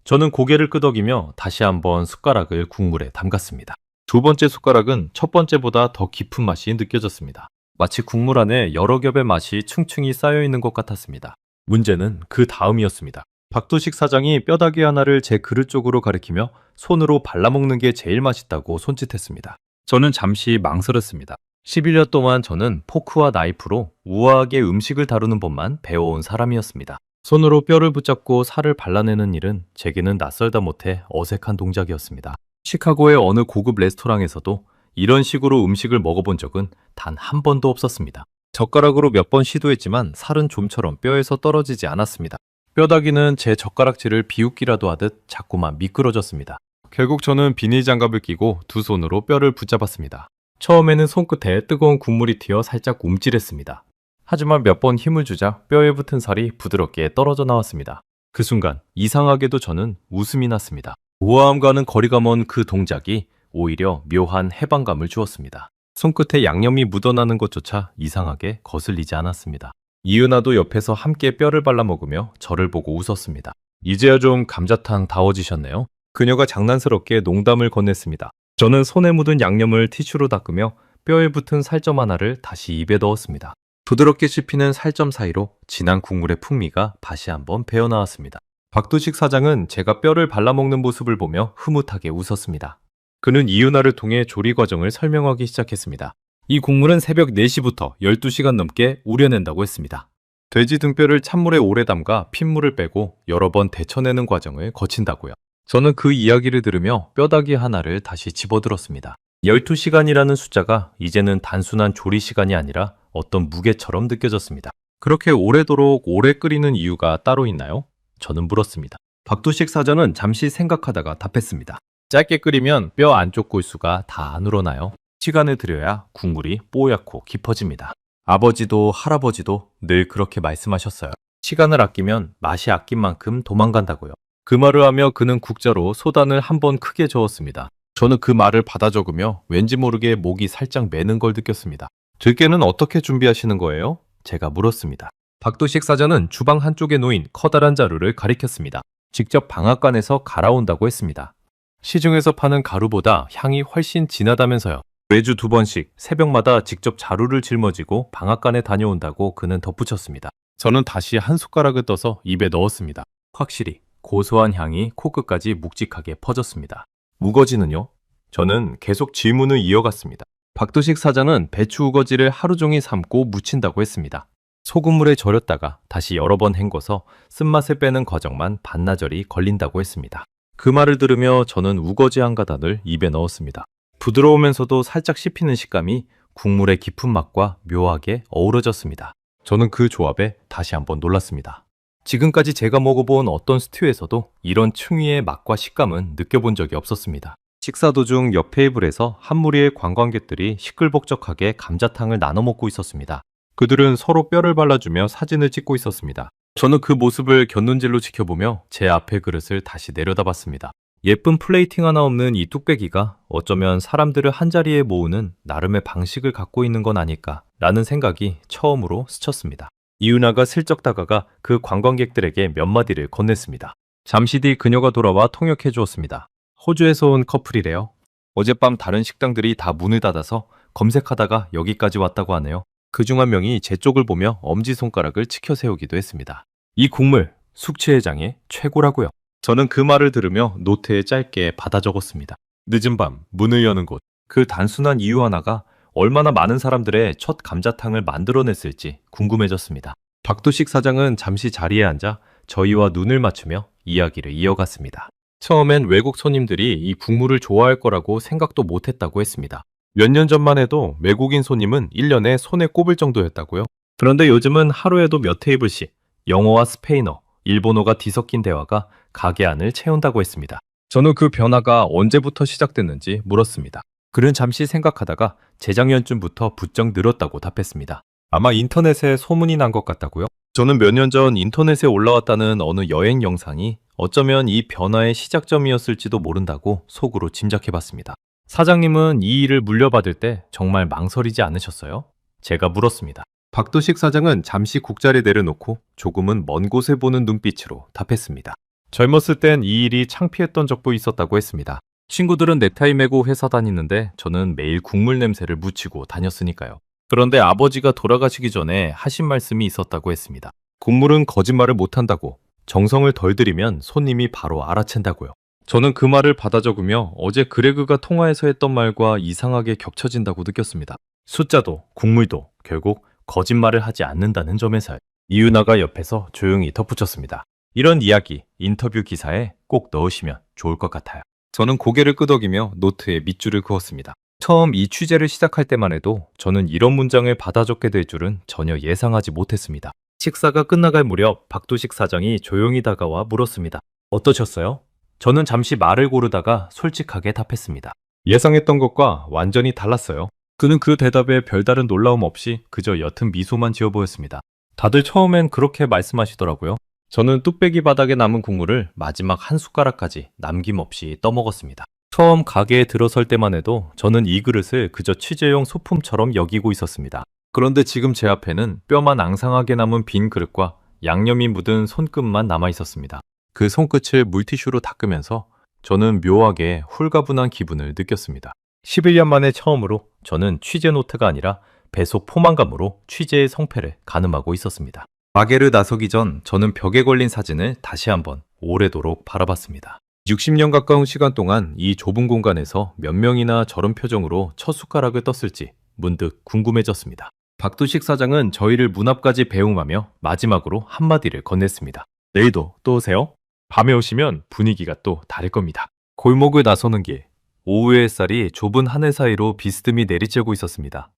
저는 고개를 끄덕이며 다시 한번 숟가락을 국물에 담갔습니다. 두 번째 숟가락은 첫 번째보다 더 깊은 맛이 느껴졌습니다. 마치 국물 안에 여러 겹의 맛이 층층이 쌓여 있는 것 같았습니다. 문제는 그 다음이었습니다. 박도식 사장이 뼈다귀 하나를 제 그릇 쪽으로 가리키며 손으로 발라먹는 게 제일 맛있다고 손짓했습니다. 저는 잠시 망설였습니다. 11년 동안 저는 포크와 나이프로 우아하게 음식을 다루는 법만 배워온 사람이었습니다. 손으로 뼈를 붙잡고 살을 발라내는 일은 제게는 낯설다 못해 어색한 동작이었습니다. 시카고의 어느 고급 레스토랑에서도 이런 식으로 음식을 먹어본 적은 단 한 번도 없었습니다. 젓가락으로 몇 번 시도했지만 살은 좀처럼 뼈에서 떨어지지 않았습니다. 뼈다귀는 제 젓가락질을 비웃기라도 하듯 자꾸만 미끄러졌습니다. 결국 저는 비닐 장갑을 끼고 두 손으로 뼈를 붙잡았습니다. 처음에는 손끝에 뜨거운 국물이 튀어 살짝 움찔했습니다. 하지만 몇 번 힘을 주자 뼈에 붙은 살이 부드럽게 떨어져 나왔습니다. 그 순간 이상하게도 저는 웃음이 났습니다. 우아함과는 거리가 먼 그 동작이 오히려 묘한 해방감을 주었습니다. 손끝에 양념이 묻어나는 것조차 이상하게 거슬리지 않았습니다. 이은아도 옆에서 함께 뼈를 발라 먹으며 저를 보고 웃었습니다. 이제야 좀 감자탕다워지셨네요. 그녀가 장난스럽게 농담을 건넸습니다. 저는 손에 묻은 양념을 티슈로 닦으며 뼈에 붙은 살점 하나를 다시 입에 넣었습니다. 부드럽게 씹히는 살점 사이로 진한 국물의 풍미가 다시 한번 배어나왔습니다. 박도식 사장은 제가 뼈를 발라먹는 모습을 보며 흐뭇하게 웃었습니다. 그는 이윤아를 통해 조리 과정을 설명하기 시작했습니다. 이 국물은 새벽 4시부터 12시간 넘게 우려낸다고 했습니다. 돼지 등뼈를 찬물에 오래 담가 핏물을 빼고 여러 번 데쳐내는 과정을 거친다고요. 저는 그 이야기를 들으며 뼈다귀 하나를 다시 집어들었습니다. 12시간이라는 숫자가 이제는 단순한 조리 시간이 아니라 어떤 무게처럼 느껴졌습니다. 그렇게 오래도록 오래 끓이는 이유가 따로 있나요? 저는 물었습니다. 박도식 사장은 잠시 생각하다가 답했습니다. 짧게 끓이면 뼈 안쪽 골수가 다 안 우러나요. 시간을 들여야 국물이 뽀얗고 깊어집니다. 아버지도 할아버지도 늘 그렇게 말씀하셨어요. 시간을 아끼면 맛이 아낀 만큼 도망간다고요. 그 말을 하며 그는 국자로 소단을 한번 크게 저었습니다. 저는 그 말을 받아 적으며 왠지 모르게 목이 살짝 매는 걸 느꼈습니다. 들깨는 어떻게 준비하시는 거예요? 제가 물었습니다. 박도식 사장은 주방 한쪽에 놓인 커다란 자루를 가리켰습니다. 직접 방앗간에서 갈아온다고 했습니다. 시중에서 파는 가루보다 향이 훨씬 진하다면서요. 매주 2번씩 새벽마다 직접 자루를 짊어지고 방앗간에 다녀온다고 그는 덧붙였습니다. 저는 다시 한 숟가락을 떠서 입에 넣었습니다. 확실히 고소한 향이 코끝까지 묵직하게 퍼졌습니다. 우거지는요? 저는 계속 질문을 이어갔습니다. 박도식 사장은 배추 우거지를 하루 종일 삶고 무친다고 했습니다. 소금물에 절였다가 다시 여러 번 헹궈서 쓴맛을 빼는 과정만 반나절이 걸린다고 했습니다. 그 말을 들으며 저는 우거지 한 가닥을 입에 넣었습니다. 부드러우면서도 살짝 씹히는 식감이 국물의 깊은 맛과 묘하게 어우러졌습니다. 저는 그 조합에 다시 한번 놀랐습니다. 지금까지 제가 먹어본 어떤 스튜에서도 이런 층위의 맛과 식감은 느껴본 적이 없었습니다. 식사 도중 옆 테이블에서 한 무리의 관광객들이 시끌벅적하게 감자탕을 나눠 먹고 있었습니다. 그들은 서로 뼈를 발라주며 사진을 찍고 있었습니다. 저는 그 모습을 곁눈질로 지켜보며 제 앞의 그릇을 다시 내려다봤습니다. 예쁜 플레이팅 하나 없는 이 뚝배기가 어쩌면 사람들을 한자리에 모으는 나름의 방식을 갖고 있는 건 아닐까 라는 생각이 처음으로 스쳤습니다. 이윤아가 슬쩍 다가가 그 관광객들에게 몇 마디를 건넸습니다. 잠시 뒤 그녀가 돌아와 통역해 주었습니다. 호주에서 온 커플이래요. 어젯밤 다른 식당들이 다 문을 닫아서 검색하다가 여기까지 왔다고 하네요. 그중 한 명이 제 쪽을 보며 엄지손가락을 치켜 세우기도 했습니다. 이 국물, 숙취해장의 최고라고요. 저는 그 말을 들으며 노트에 짧게 받아 적었습니다. 늦은 밤, 문을 여는 곳. 그 단순한 이유 하나가 얼마나 많은 사람들의 첫 감자탕을 만들어냈을지 궁금해졌습니다. 박두식 사장은 잠시 자리에 앉아 저희와 눈을 맞추며 이야기를 이어갔습니다. 처음엔 외국 손님들이 이 국물을 좋아할 거라고 생각도 못했다고 했습니다. 몇 년 전만 해도 외국인 손님은 1년에 손에 꼽을 정도였다고요. 그런데 요즘은 하루에도 몇 테이블씩 영어와 스페인어, 일본어가 뒤섞인 대화가 가게 안을 채운다고 했습니다. 저는 그 변화가 언제부터 시작됐는지 물었습니다. 그는 잠시 생각하다가 재작년쯤부터 부쩍 늘었다고 답했습니다. 아마 인터넷에 소문이 난 것 같다고요? 저는 몇 년 전 인터넷에 올라왔다는 어느 여행 영상이 어쩌면 이 변화의 시작점이었을지도 모른다고 속으로 짐작해봤습니다. 사장님은 이 일을 물려받을 때 정말 망설이지 않으셨어요? 제가 물었습니다. 박도식 사장은 잠시 국자를 내려놓고 조금은 먼 곳에 보는 눈빛으로 답했습니다. 젊었을 땐 이 일이 창피했던 적도 있었다고 했습니다. 친구들은 넥타이 메고 회사 다니는데 저는 매일 국물 냄새를 묻히고 다녔으니까요. 그런데 아버지가 돌아가시기 전에 하신 말씀이 있었다고 했습니다. 국물은 거짓말을 못한다고, 정성을 덜 들이면 손님이 바로 알아챈다고요. 저는 그 말을 받아 적으며 어제 그레그가 통화에서 했던 말과 이상하게 겹쳐진다고 느꼈습니다. 숫자도 국물도 결국 거짓말을 하지 않는다는 점에서요. 이윤아가 옆에서 조용히 덧붙였습니다. 이런 이야기 인터뷰 기사에 꼭 넣으시면 좋을 것 같아요. 저는 고개를 끄덕이며 노트에 밑줄을 그었습니다. 처음 이 취재를 시작할 때만 해도 저는 이런 문장을 받아 적게 될 줄은 전혀 예상하지 못했습니다. 식사가 끝나갈 무렵 박도식 사장이 조용히 다가와 물었습니다. 어떠셨어요? 저는 잠시 말을 고르다가 솔직하게 답했습니다. 예상했던 것과 완전히 달랐어요. 그는 그 대답에 별다른 놀라움 없이 그저 옅은 미소만 지어 보였습니다. 다들 처음엔 그렇게 말씀하시더라고요. 저는 뚝배기 바닥에 남은 국물을 마지막 한 숟가락까지 남김없이 떠먹었습니다. 처음 가게에 들어설 때만 해도 저는 이 그릇을 그저 취재용 소품처럼 여기고 있었습니다. 그런데 지금 제 앞에는 뼈만 앙상하게 남은 빈 그릇과 양념이 묻은 손끝만 남아 있었습니다. 그 손끝을 물티슈로 닦으면서 저는 묘하게 홀가분한 기분을 느꼈습니다. 11년 만에 처음으로 저는 취재 노트가 아니라 배속 포만감으로 취재의 성패를 가늠하고 있었습니다. 가게를 나서기 전 저는 벽에 걸린 사진을 다시 한번 오래도록 바라봤습니다. 60년 가까운 시간 동안 이 좁은 공간에서 몇 명이나 저런 표정으로 첫 숟가락을 떴을지 문득 궁금해졌습니다. 박두식 사장은 저희를 문 앞까지 배웅하며 마지막으로 한마디를 건넸습니다. 내일도 또 오세요. 밤에 오시면 분위기가 또 다를 겁니다. 골목을 나서는 길, 오후의 햇살이 좁은 하늘 사이로 비스듬히 내리쬐고 있었습니다.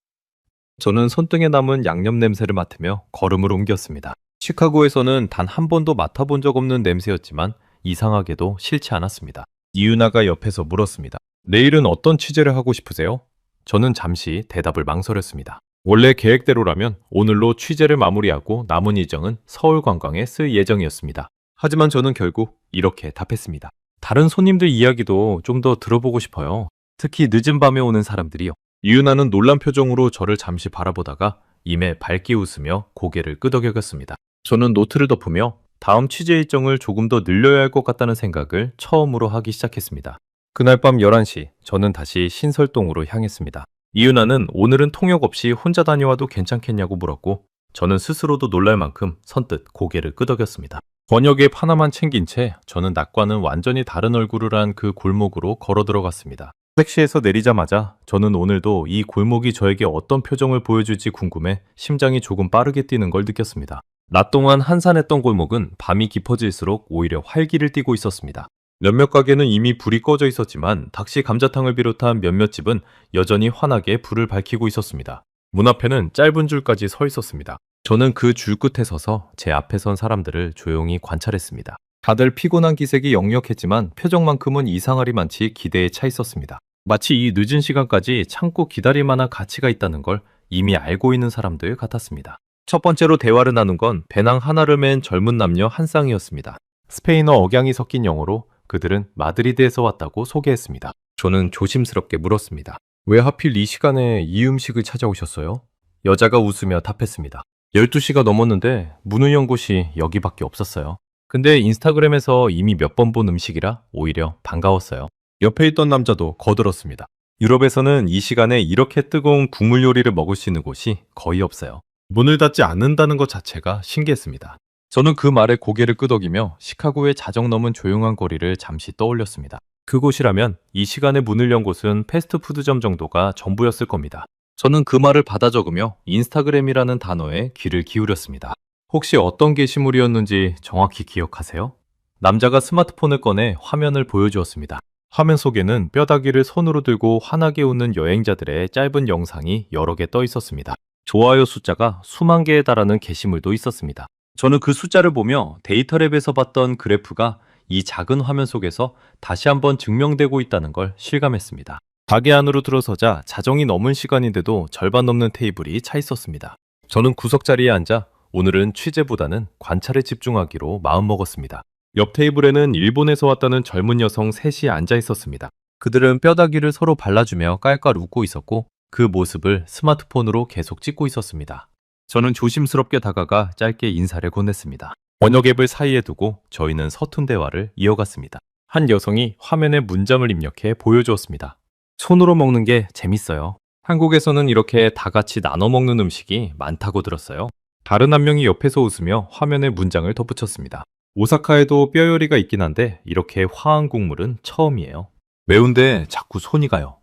저는 손등에 남은 양념 냄새를 맡으며 걸음을 옮겼습니다. 시카고에서는 단 한 번도 맡아본 적 없는 냄새였지만 이상하게도 싫지 않았습니다. 이윤아가 옆에서 물었습니다. 내일은 어떤 취재를 하고 싶으세요? 저는 잠시 대답을 망설였습니다. 원래 계획대로라면 오늘로 취재를 마무리하고 남은 일정은 서울 관광에 쓸 예정이었습니다. 하지만 저는 결국 이렇게 답했습니다. 다른 손님들 이야기도 좀 더 들어보고 싶어요. 특히 늦은 밤에 오는 사람들이요. 이윤아는 놀란 표정으로 저를 잠시 바라보다가 임에 밝게 웃으며 고개를 끄덕여겼습니다. 저는 노트를 덮으며 다음 취재 일정을 조금 더 늘려야 할 것 같다는 생각을 처음으로 하기 시작했습니다. 그날 밤 11시 저는 다시 신설동으로 향했습니다. 이윤아는 오늘은 통역 없이 혼자 다녀와도 괜찮겠냐고 물었고 저는 스스로도 놀랄 만큼 선뜻 고개를 끄덕였습니다. 번역의 파나만 챙긴 채 저는 낮과는 완전히 다른 얼굴을 한 그 골목으로 걸어 들어갔습니다. 택시에서 내리자마자 저는 오늘도 이 골목이 저에게 어떤 표정을 보여줄지 궁금해 심장이 조금 빠르게 뛰는 걸 느꼈습니다. 낮 동안 한산했던 골목은 밤이 깊어질수록 오히려 활기를 띠고 있었습니다. 몇몇 가게는 이미 불이 꺼져 있었지만 닭시 감자탕을 비롯한 몇몇 집은 여전히 환하게 불을 밝히고 있었습니다. 문 앞에는 짧은 줄까지 서 있었습니다. 저는 그 줄 끝에 서서 제 앞에 선 사람들을 조용히 관찰했습니다. 다들 피곤한 기색이 역력했지만 표정만큼은 이상하리만치 기대에 차 있었습니다. 마치 이 늦은 시간까지 참고 기다릴 만한 가치가 있다는 걸 이미 알고 있는 사람들 같았습니다. 첫 번째로 대화를 나눈 건 배낭 하나를 맨 젊은 남녀 한 쌍이었습니다. 스페인어 억양이 섞인 영어로 그들은 마드리드에서 왔다고 소개했습니다. 저는 조심스럽게 물었습니다. 왜 하필 이 시간에 이 음식을 찾아오셨어요? 여자가 웃으며 답했습니다. 12시가 넘었는데 문을 연 곳이 여기밖에 없었어요. 근데 인스타그램에서 이미 몇 번 본 음식이라 오히려 반가웠어요. 옆에 있던 남자도 거들었습니다. 유럽에서는 이 시간에 이렇게 뜨거운 국물 요리를 먹을 수 있는 곳이 거의 없어요. 문을 닫지 않는다는 것 자체가 신기했습니다. 저는 그 말에 고개를 끄덕이며 시카고의 자정 넘은 조용한 거리를 잠시 떠올렸습니다. 그곳이라면 이 시간에 문을 연 곳은 패스트푸드점 정도가 전부였을 겁니다. 저는 그 말을 받아 적으며 인스타그램이라는 단어에 귀를 기울였습니다. 혹시 어떤 게시물이었는지 정확히 기억하세요? 남자가 스마트폰을 꺼내 화면을 보여주었습니다. 화면 속에는 뼈다귀를 손으로 들고 환하게 웃는 여행자들의 짧은 영상이 여러 개 떠 있었습니다. 좋아요 숫자가 수만 개에 달하는 게시물도 있었습니다. 저는 그 숫자를 보며 데이터랩에서 봤던 그래프가 이 작은 화면 속에서 다시 한번 증명되고 있다는 걸 실감했습니다. 가게 안으로 들어서자 자정이 넘은 시간인데도 절반 넘는 테이블이 차 있었습니다. 저는 구석 자리에 앉아 오늘은 취재보다는 관찰에 집중하기로 마음먹었습니다. 옆 테이블에는 일본에서 왔다는 젊은 여성 셋이 앉아 있었습니다. 그들은 뼈다귀를 서로 발라주며 깔깔 웃고 있었고 그 모습을 스마트폰으로 계속 찍고 있었습니다. 저는 조심스럽게 다가가 짧게 인사를 건넸습니다. 번역 앱을 사이에 두고 저희는 서툰 대화를 이어갔습니다. 한 여성이 화면에 문장을 입력해 보여주었습니다. 손으로 먹는 게 재밌어요. 한국에서는 이렇게 다 같이 나눠 먹는 음식이 많다고 들었어요. 다른 한 명이 옆에서 웃으며 화면에 문장을 덧붙였습니다. 오사카에도 뼈 요리가 있긴 한데 이렇게 화한 국물은 처음이에요. 매운데 자꾸 손이 가요.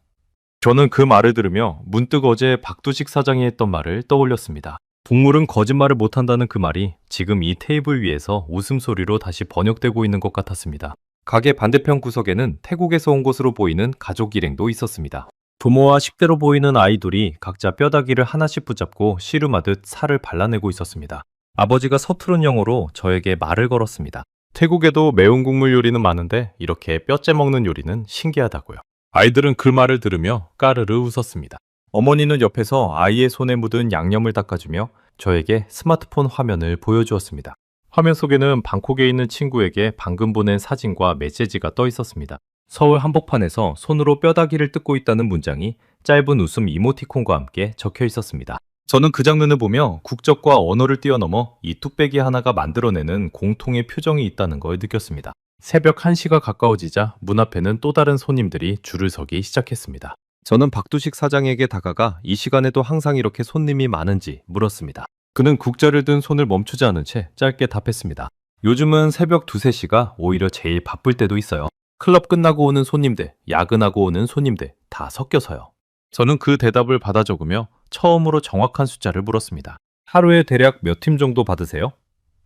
저는 그 말을 들으며 문득 어제 박두식 사장이 했던 말을 떠올렸습니다. 국물은 거짓말을 못한다는 그 말이 지금 이 테이블 위에서 웃음소리로 다시 번역되고 있는 것 같았습니다. 가게 반대편 구석에는 태국에서 온 것으로 보이는 가족 일행도 있었습니다. 부모와 10대로 보이는 아이들이 각자 뼈다귀를 하나씩 붙잡고 씨름하듯 살을 발라내고 있었습니다. 아버지가 서투른 영어로 저에게 말을 걸었습니다. 태국에도 매운 국물 요리는 많은데 이렇게 뼈째 먹는 요리는 신기하다고요. 아이들은 그 말을 들으며 까르르 웃었습니다. 어머니는 옆에서 아이의 손에 묻은 양념을 닦아주며 저에게 스마트폰 화면을 보여주었습니다. 화면 속에는 방콕에 있는 친구에게 방금 보낸 사진과 메시지가 떠 있었습니다. 서울 한복판에서 손으로 뼈다귀를 뜯고 있다는 문장이 짧은 웃음 이모티콘과 함께 적혀 있었습니다. 저는 그 장면을 보며 국적과 언어를 뛰어넘어 이 뚝배기 하나가 만들어내는 공통의 표정이 있다는 걸 느꼈습니다. 새벽 1시가 가까워지자 문 앞에는 또 다른 손님들이 줄을 서기 시작했습니다. 저는 박두식 사장에게 다가가 이 시간에도 항상 이렇게 손님이 많은지 물었습니다. 그는 국자를 든 손을 멈추지 않은 채 짧게 답했습니다. 요즘은 새벽 2, 3시가 오히려 제일 바쁠 때도 있어요. 클럽 끝나고 오는 손님들, 야근하고 오는 손님들 다 섞여서요. 저는 그 대답을 받아 적으며 처음으로 정확한 숫자를 물었습니다. 하루에 대략 몇 팀 정도 받으세요?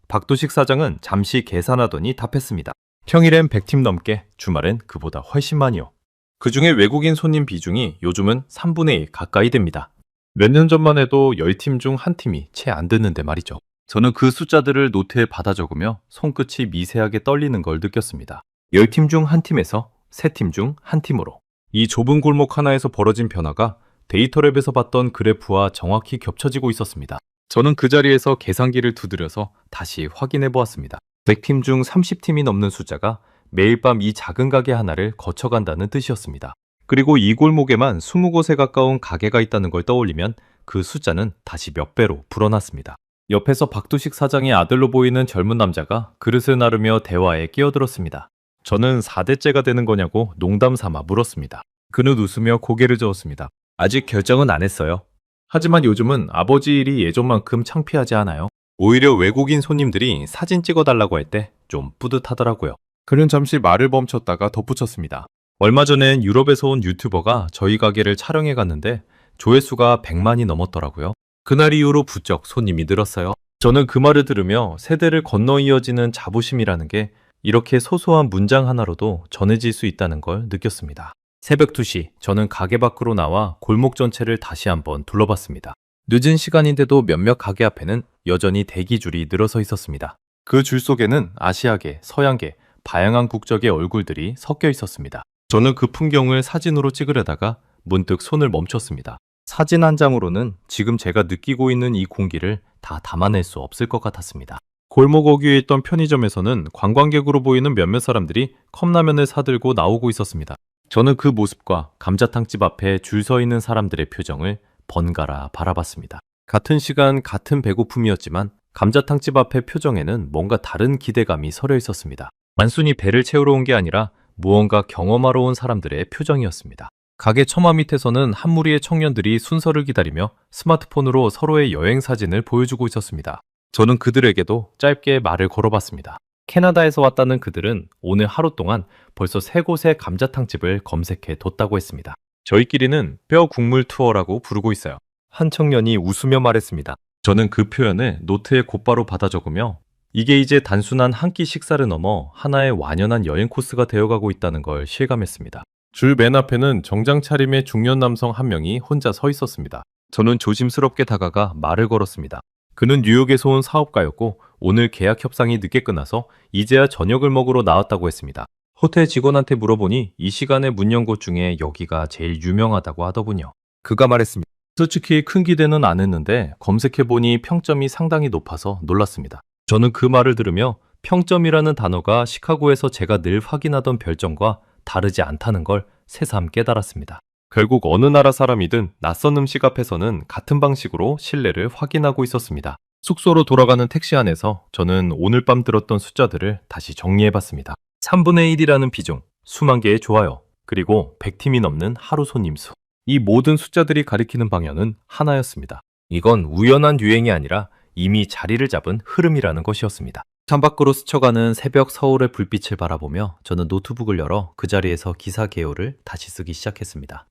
박두식 사장은 잠시 계산하더니 답했습니다. 평일엔 100팀 넘게, 주말엔 그보다 훨씬 많이요. 그중에 외국인 손님 비중이 요즘은 3분의 1 가까이 됩니다. 몇 년 전만 해도 10팀 중 한 팀이 채 안 듣는데 말이죠. 저는 그 숫자들을 노트에 받아 적으며 손끝이 미세하게 떨리는 걸 느꼈습니다. 10팀 중 한 팀에서 3팀 중 한 팀으로. 이 좁은 골목 하나에서 벌어진 변화가 데이터랩에서 봤던 그래프와 정확히 겹쳐지고 있었습니다. 저는 그 자리에서 계산기를 두드려서 다시 확인해 보았습니다. 100팀 중 30팀이 넘는 숫자가 매일 밤 이 작은 가게 하나를 거쳐간다는 뜻이었습니다. 그리고 이 골목에만 20곳에 가까운 가게가 있다는 걸 떠올리면 그 숫자는 다시 몇 배로 불어났습니다. 옆에서 박두식 사장의 아들로 보이는 젊은 남자가 그릇을 나르며 대화에 끼어들었습니다. 저는 4대째가 되는 거냐고 농담 삼아 물었습니다. 그는 웃으며 고개를 저었습니다. 아직 결정은 안 했어요. 하지만 요즘은 아버지 일이 예전만큼 창피하지 않아요. 오히려 외국인 손님들이 사진 찍어달라고 할 때 좀 뿌듯하더라고요. 그는 잠시 말을 멈췄다가 덧붙였습니다. 얼마 전엔 유럽에서 온 유튜버가 저희 가게를 촬영해 갔는데 조회수가 100만이 넘었더라고요. 그날 이후로 부쩍 손님이 늘었어요. 저는 그 말을 들으며 세대를 건너 이어지는 자부심이라는 게 이렇게 소소한 문장 하나로도 전해질 수 있다는 걸 느꼈습니다. 새벽 2시, 저는 가게 밖으로 나와 골목 전체를 다시 한번 둘러봤습니다. 늦은 시간인데도 몇몇 가게 앞에는 여전히 대기줄이 늘어서 있었습니다. 그 줄 속에는 아시아계, 서양계, 다양한 국적의 얼굴들이 섞여 있었습니다. 저는 그 풍경을 사진으로 찍으려다가 문득 손을 멈췄습니다. 사진 한 장으로는 지금 제가 느끼고 있는 이 공기를 다 담아낼 수 없을 것 같았습니다. 골목 어귀에 있던 편의점에서는 관광객으로 보이는 몇몇 사람들이 컵라면을 사들고 나오고 있었습니다. 저는 그 모습과 감자탕집 앞에 줄 서 있는 사람들의 표정을 번갈아 바라봤습니다. 같은 시간 같은 배고픔이었지만 감자탕집 앞의 표정에는 뭔가 다른 기대감이 서려 있었습니다. 단순히 배를 채우러 온 게 아니라 무언가 경험하러 온 사람들의 표정이었습니다. 가게 처마 밑에서는 한 무리의 청년들이 순서를 기다리며 스마트폰으로 서로의 여행 사진을 보여주고 있었습니다. 저는 그들에게도 짧게 말을 걸어봤습니다. 캐나다에서 왔다는 그들은 오늘 하루 동안 벌써 3곳의 감자탕집을 검색해 뒀다고 했습니다. 저희끼리는 뼈 국물 투어라고 부르고 있어요. 한 청년이 웃으며 말했습니다. 저는 그 표현을 노트에 곧바로 받아 적으며 이게 이제 단순한 한 끼 식사를 넘어 하나의 완연한 여행 코스가 되어가고 있다는 걸 실감했습니다. 줄 맨 앞에는 정장 차림의 중년 남성 한 명이 혼자 서 있었습니다. 저는 조심스럽게 다가가 말을 걸었습니다. 그는 뉴욕에서 온 사업가였고 오늘 계약 협상이 늦게 끝나서 이제야 저녁을 먹으러 나왔다고 했습니다. 호텔 직원한테 물어보니 이 시간에 문 연 곳 중에 여기가 제일 유명하다고 하더군요. 그가 말했습니다. 솔직히 큰 기대는 안 했는데 검색해보니 평점이 상당히 높아서 놀랐습니다. 저는 그 말을 들으며 평점이라는 단어가 시카고에서 제가 늘 확인하던 별점과 다르지 않다는 걸 새삼 깨달았습니다. 결국 어느 나라 사람이든 낯선 음식 앞에서는 같은 방식으로 신뢰를 확인하고 있었습니다. 숙소로 돌아가는 택시 안에서 저는 오늘 밤 들었던 숫자들을 다시 정리해봤습니다. 3분의 1이라는 비중, 수만 개의 좋아요, 그리고 100팀이 넘는 하루 손님 수. 이 모든 숫자들이 가리키는 방향은 하나였습니다. 이건 우연한 유행이 아니라 이미 자리를 잡은 흐름이라는 것이었습니다. 창밖으로 스쳐가는 새벽 서울의 불빛을 바라보며 저는 노트북을 열어 그 자리에서 기사 개요를 다시 쓰기 시작했습니다.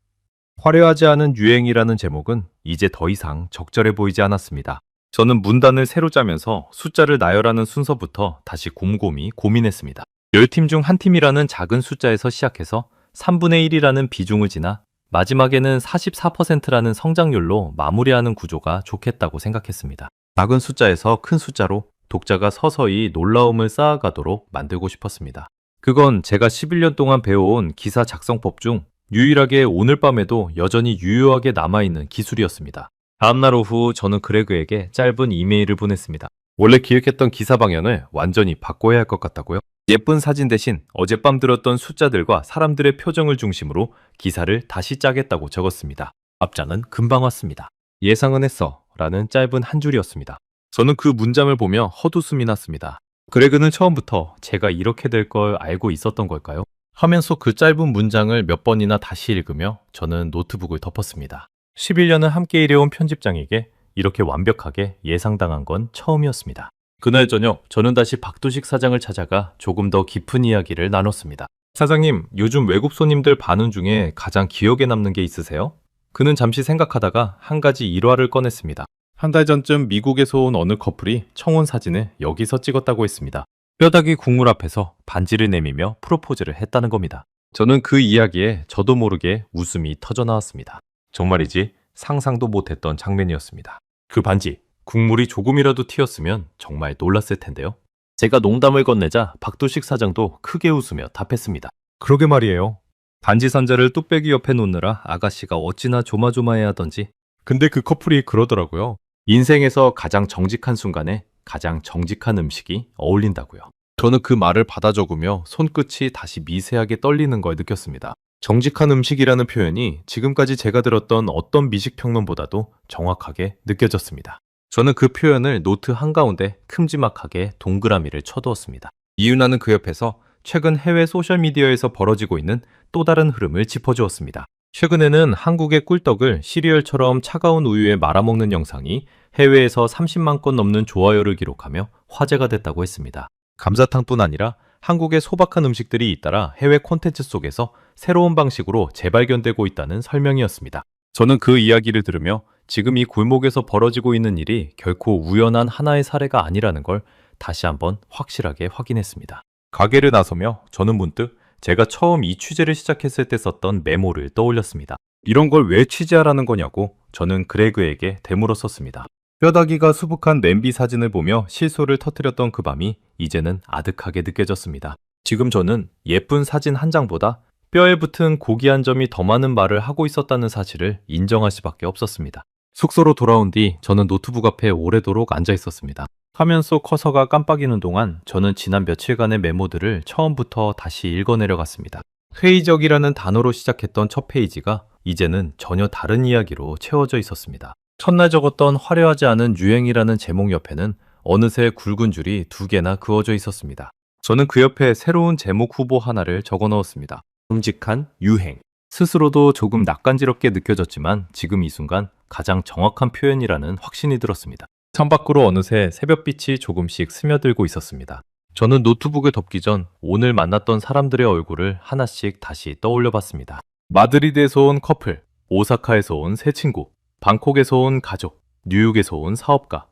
화려하지 않은 유행이라는 제목은 이제 더 이상 적절해 보이지 않았습니다. 저는 문단을 새로 짜면서 숫자를 나열하는 순서부터 다시 곰곰이 고민했습니다. 10팀 중 한 팀이라는 작은 숫자에서 시작해서 3분의 1이라는 비중을 지나 마지막에는 44%라는 성장률로 마무리하는 구조가 좋겠다고 생각했습니다. 작은 숫자에서 큰 숫자로 독자가 서서히 놀라움을 쌓아가도록 만들고 싶었습니다. 그건 제가 11년 동안 배워온 기사 작성법 중 유일하게 오늘 밤에도 여전히 유효하게 남아있는 기술이었습니다. 다음날 오후 저는 그레그에게 짧은 이메일을 보냈습니다. 원래 기획했던 기사 방향을 완전히 바꿔야 할 것 같다고요? 예쁜 사진 대신 어젯밤 들었던 숫자들과 사람들의 표정을 중심으로 기사를 다시 짜겠다고 적었습니다. 답장은 금방 왔습니다. 예상은 했어 라는 짧은 한 줄이었습니다. 저는 그 문장을 보며 헛웃음이 났습니다. 그레그는 처음부터 제가 이렇게 될 걸 알고 있었던 걸까요? 하면서 그 짧은 문장을 몇 번이나 다시 읽으며 저는 노트북을 덮었습니다. 11년을 함께 일해온 편집장에게 이렇게 완벽하게 예상당한 건 처음이었습니다. 그날 저녁 저는 다시 박두식 사장을 찾아가 조금 더 깊은 이야기를 나눴습니다. 사장님, 요즘 외국 손님들 반응 중에 가장 기억에 남는 게 있으세요? 그는 잠시 생각하다가 한 가지 일화를 꺼냈습니다. 한 달 전쯤 미국에서 온 어느 커플이 청혼 사진을 여기서 찍었다고 했습니다. 뼈다귀 국물 앞에서 반지를 내미며 프로포즈를 했다는 겁니다. 저는 그 이야기에 저도 모르게 웃음이 터져 나왔습니다. 정말이지 상상도 못했던 장면이었습니다. 그 반지, 국물이 조금이라도 튀었으면 정말 놀랐을 텐데요. 제가 농담을 건네자 박두식 사장도 크게 웃으며 답했습니다. 그러게 말이에요. 반지 산자를 뚝배기 옆에 놓느라 아가씨가 어찌나 조마조마해하던지. 근데 그 커플이 그러더라고요. 인생에서 가장 정직한 순간에 가장 정직한 음식이 어울린다고요. 저는 그 말을 받아 적으며 손끝이 다시 미세하게 떨리는 걸 느꼈습니다. 정직한 음식이라는 표현이 지금까지 제가 들었던 어떤 미식평론보다도 정확하게 느껴졌습니다. 저는 그 표현을 노트 한가운데 큼지막하게 동그라미를 쳐두었습니다. 이윤아는 그 옆에서 최근 해외 소셜미디어에서 벌어지고 있는 또 다른 흐름을 짚어주었습니다. 최근에는 한국의 꿀떡을 시리얼처럼 차가운 우유에 말아먹는 영상이 해외에서 30만 건 넘는 좋아요를 기록하며 화제가 됐다고 했습니다. 감자탕뿐 아니라 한국의 소박한 음식들이 잇따라 해외 콘텐츠 속에서 새로운 방식으로 재발견되고 있다는 설명이었습니다. 저는 그 이야기를 들으며 지금 이 골목에서 벌어지고 있는 일이 결코 우연한 하나의 사례가 아니라는 걸 다시 한번 확실하게 확인했습니다. 가게를 나서며 저는 문득 제가 처음 이 취재를 시작했을 때 썼던 메모를 떠올렸습니다. 이런 걸 왜 취재하라는 거냐고 저는 그레그에게 되물었었습니다. 뼈다귀가 수북한 냄비 사진을 보며 실소를 터뜨렸던 그 밤이 이제는 아득하게 느껴졌습니다. 지금 저는 예쁜 사진 한 장보다 뼈에 붙은 고기 한 점이 더 많은 말을 하고 있었다는 사실을 인정할 수밖에 없었습니다. 숙소로 돌아온 뒤 저는 노트북 앞에 오래도록 앉아 있었습니다. 화면 속 커서가 깜빡이는 동안 저는 지난 며칠간의 메모들을 처음부터 다시 읽어내려갔습니다. 회의적이라는 단어로 시작했던 첫 페이지가 이제는 전혀 다른 이야기로 채워져 있었습니다. 첫날 적었던 화려하지 않은 유행이라는 제목 옆에는 어느새 굵은 줄이 2개나 그어져 있었습니다. 저는 그 옆에 새로운 제목 후보 하나를 적어 넣었습니다. 끔찍한 유행. 스스로도 조금 낯간지럽게 느껴졌지만 지금 이 순간 가장 정확한 표현이라는 확신이 들었습니다. 창밖으로 어느새 새벽빛이 조금씩 스며들고 있었습니다. 저는 노트북을 덮기 전 오늘 만났던 사람들의 얼굴을 하나씩 다시 떠올려 봤습니다. 마드리드에서 온 커플, 오사카에서 온 새 친구, 방콕에서 온 가족, 뉴욕에서 온 사업가.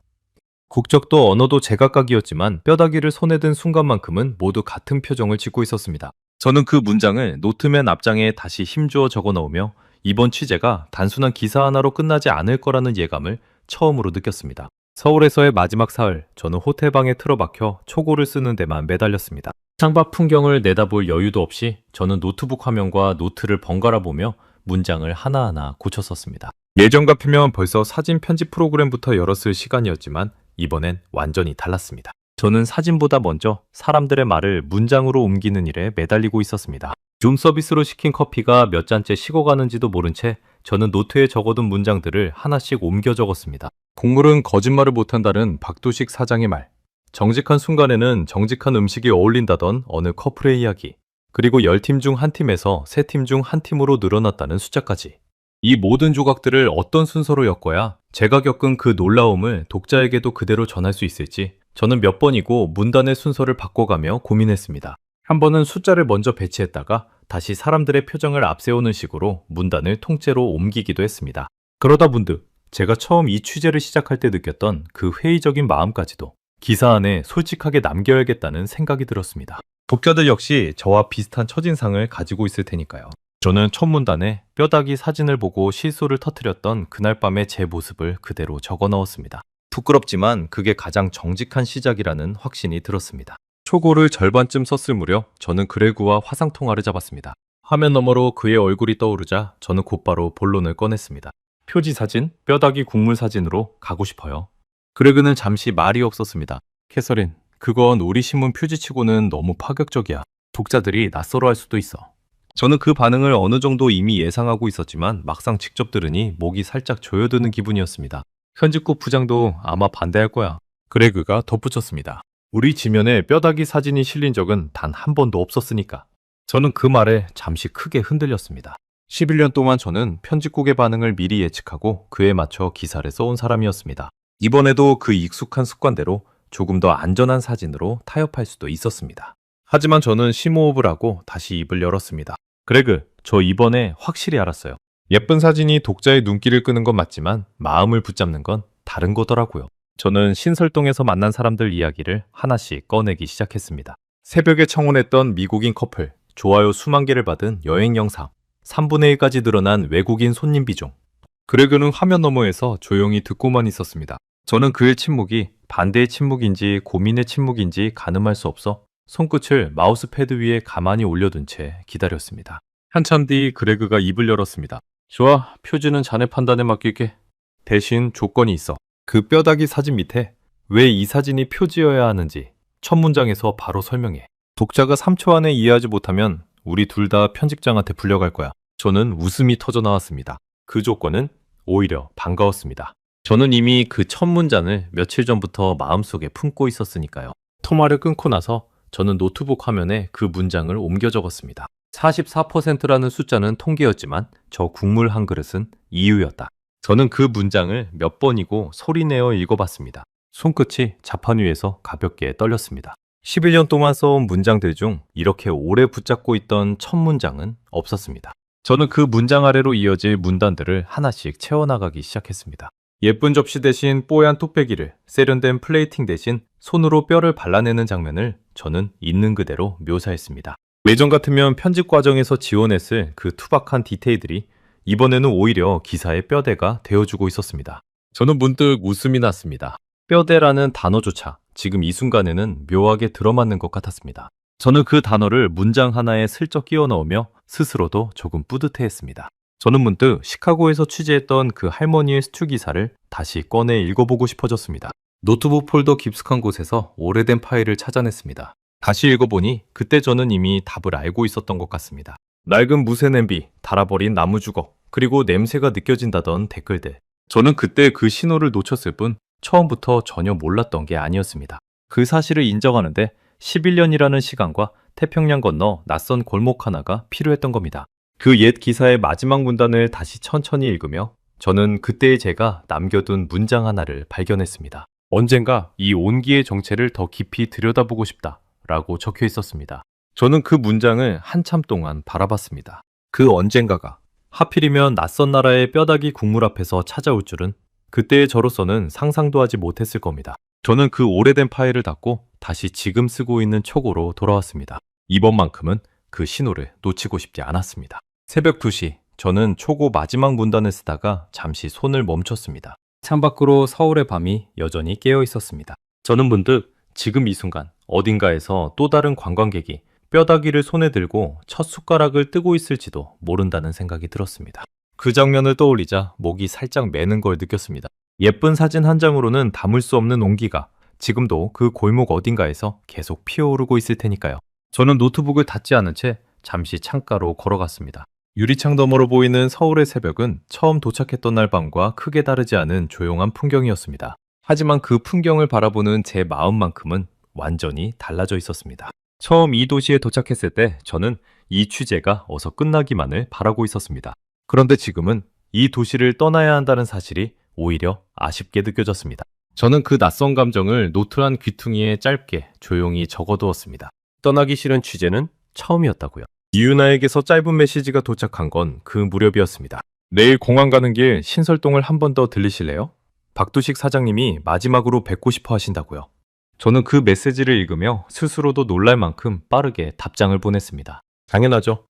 국적도 언어도 제각각이었지만 뼈다귀를 손에 든 순간만큼은 모두 같은 표정을 짓고 있었습니다. 저는 그 문장을 노트맨 앞장에 다시 힘주어 적어 넣으며 이번 취재가 단순한 기사 하나로 끝나지 않을 거라는 예감을 처음으로 느꼈습니다. 서울에서의 마지막 사흘, 저는 호텔방에 틀어박혀 초고를 쓰는 데만 매달렸습니다. 창밖 풍경을 내다볼 여유도 없이 저는 노트북 화면과 노트를 번갈아 보며 문장을 하나하나 고쳐 썼습니다. 예전 같으면 벌써 사진 편집 프로그램부터 열었을 시간이었지만 이번엔 완전히 달랐습니다. 저는 사진보다 먼저 사람들의 말을 문장으로 옮기는 일에 매달리고 있었습니다. 줌 서비스로 시킨 커피가 몇 잔째 식어가는지도 모른 채 저는 노트에 적어둔 문장들을 하나씩 옮겨 적었습니다. 곡물은 거짓말을 못한다는 박두식 사장의 말, 정직한 순간에는 정직한 음식이 어울린다던 어느 커플의 이야기, 그리고 10팀 중 한 팀에서 3팀 중 한 팀으로 늘어났다는 숫자까지. 이 모든 조각들을 어떤 순서로 엮어야 제가 겪은 그 놀라움을 독자에게도 그대로 전할 수 있을지 저는 몇 번이고 문단의 순서를 바꿔가며 고민했습니다. 한 번은 숫자를 먼저 배치했다가 다시 사람들의 표정을 앞세우는 식으로 문단을 통째로 옮기기도 했습니다. 그러다 문득 제가 처음 이 취재를 시작할 때 느꼈던 그 회의적인 마음까지도 기사 안에 솔직하게 남겨야겠다는 생각이 들었습니다. 독자들 역시 저와 비슷한 첫인상을 가지고 있을 테니까요. 저는 첫 문단에 뼈다귀 사진을 보고 실소를 터뜨렸던 그날 밤의 제 모습을 그대로 적어 넣었습니다. 부끄럽지만 그게 가장 정직한 시작이라는 확신이 들었습니다. 초고를 절반쯤 썼을 무렵 저는 그레그와 화상통화를 잡았습니다. 화면 너머로 그의 얼굴이 떠오르자 저는 곧바로 본론을 꺼냈습니다. 표지 사진, 뼈다귀 국물 사진으로 가고 싶어요. 그레그는 잠시 말이 없었습니다. 캐서린, 그건 우리 신문 표지치고는 너무 파격적이야. 독자들이 낯설어할 수도 있어. 저는 그 반응을 어느 정도 이미 예상하고 있었지만 막상 직접 들으니 목이 살짝 조여드는 기분이었습니다. 편집국 부장도 아마 반대할 거야. 그레그가 덧붙였습니다. 우리 지면에 뼈다귀 사진이 실린 적은 단 한 번도 없었으니까. 저는 그 말에 잠시 크게 흔들렸습니다. 11년 동안 저는 편집국의 반응을 미리 예측하고 그에 맞춰 기사를 써온 사람이었습니다. 이번에도 그 익숙한 습관대로 조금 더 안전한 사진으로 타협할 수도 있었습니다. 하지만 저는 심호흡을 하고 다시 입을 열었습니다. 그레그, 저 이번에 확실히 알았어요. 예쁜 사진이 독자의 눈길을 끄는 건 맞지만 마음을 붙잡는 건 다른 거더라고요. 저는 신설동에서 만난 사람들 이야기를 하나씩 꺼내기 시작했습니다. 새벽에 청혼했던 미국인 커플, 좋아요 수만 개를 받은 여행 영상, 3분의 1까지 늘어난 외국인 손님 비중. 그레그는 화면 너머에서 조용히 듣고만 있었습니다. 저는 그의 침묵이 반대의 침묵인지 고민의 침묵인지 가늠할 수 없어 손끝을 마우스패드 위에 가만히 올려둔 채 기다렸습니다. 한참 뒤 그레그가 입을 열었습니다. 좋아, 표지는 자네 판단에 맡길게. 대신 조건이 있어. 그 뼈다귀 사진 밑에 왜 이 사진이 표지여야 하는지 첫 문장에서 바로 설명해. 독자가 3초 안에 이해하지 못하면 우리 둘 다 편집장한테 불려갈 거야. 저는 웃음이 터져 나왔습니다. 그 조건은 오히려 반가웠습니다. 저는 이미 그 첫 문장을 며칠 전부터 마음속에 품고 있었으니까요. 통화를 끊고 나서 저는 노트북 화면에 그 문장을 옮겨 적었습니다. 44%라는 숫자는 통계였지만 저 국물 한 그릇은 이유였다. 저는 그 문장을 몇 번이고 소리내어 읽어봤습니다. 손끝이 자판 위에서 가볍게 떨렸습니다. 11년 동안 써온 문장들 중 이렇게 오래 붙잡고 있던 첫 문장은 없었습니다. 저는 그 문장 아래로 이어질 문단들을 하나씩 채워나가기 시작했습니다. 예쁜 접시 대신 뽀얀 뚝배기를, 세련된 플레이팅 대신 손으로 뼈를 발라내는 장면을 저는 있는 그대로 묘사했습니다. 예전 같으면 편집 과정에서 지원했을 그 투박한 디테일들이 이번에는 오히려 기사의 뼈대가 되어주고 있었습니다. 저는 문득 웃음이 났습니다. 뼈대라는 단어조차 지금 이 순간에는 묘하게 들어맞는 것 같았습니다. 저는 그 단어를 문장 하나에 슬쩍 끼워 넣으며 스스로도 조금 뿌듯해했습니다. 저는 문득 시카고에서 취재했던 그 할머니의 스튜 기사를 다시 꺼내 읽어보고 싶어졌습니다. 노트북 폴더 깊숙한 곳에서 오래된 파일을 찾아냈습니다. 다시 읽어보니 그때 저는 이미 답을 알고 있었던 것 같습니다. 낡은 무쇠 냄비, 닳아버린 나무 주걱, 그리고 냄새가 느껴진다던 댓글들. 저는 그때 그 신호를 놓쳤을 뿐 처음부터 전혀 몰랐던 게 아니었습니다. 그 사실을 인정하는데 11년이라는 시간과 태평양 건너 낯선 골목 하나가 필요했던 겁니다. 그 옛 기사의 마지막 문단을 다시 천천히 읽으며 저는 그때의 제가 남겨둔 문장 하나를 발견했습니다. 언젠가 이 온기의 정체를 더 깊이 들여다보고 싶다 라고 적혀 있었습니다. 저는 그 문장을 한참 동안 바라봤습니다. 그 언젠가가 하필이면 낯선 나라의 뼈다귀 국물 앞에서 찾아올 줄은 그때의 저로서는 상상도 하지 못했을 겁니다. 저는 그 오래된 파일을 닫고 다시 지금 쓰고 있는 촉으로 돌아왔습니다. 이번만큼은 그 신호를 놓치고 싶지 않았습니다. 새벽 2시, 저는 초고 마지막 문단을 쓰다가 잠시 손을 멈췄습니다. 창밖으로 서울의 밤이 여전히 깨어 있었습니다. 저는 문득 지금 이 순간 어딘가에서 또 다른 관광객이 뼈다귀를 손에 들고 첫 숟가락을 뜨고 있을지도 모른다는 생각이 들었습니다. 그 장면을 떠올리자 목이 살짝 메는 걸 느꼈습니다. 예쁜 사진 한 장으로는 담을 수 없는 온기가 지금도 그 골목 어딘가에서 계속 피어오르고 있을 테니까요. 저는 노트북을 닫지 않은 채 잠시 창가로 걸어갔습니다. 유리창 너머로 보이는 서울의 새벽은 처음 도착했던 날 밤과 크게 다르지 않은 조용한 풍경이었습니다. 하지만 그 풍경을 바라보는 제 마음만큼은 완전히 달라져 있었습니다. 처음 이 도시에 도착했을 때 저는 이 취재가 어서 끝나기만을 바라고 있었습니다. 그런데 지금은 이 도시를 떠나야 한다는 사실이 오히려 아쉽게 느껴졌습니다. 저는 그 낯선 감정을 노트란 귀퉁이에 짧게 조용히 적어두었습니다. 떠나기 싫은 취재는 처음이었다고요. 이유나에게서 짧은 메시지가 도착한 건 그 무렵이었습니다. 내일 공항 가는 길 신설동을 한 번 더 들리실래요? 박두식 사장님이 마지막으로 뵙고 싶어 하신다고요. 저는 그 메시지를 읽으며 스스로도 놀랄 만큼 빠르게 답장을 보냈습니다. 당연하죠.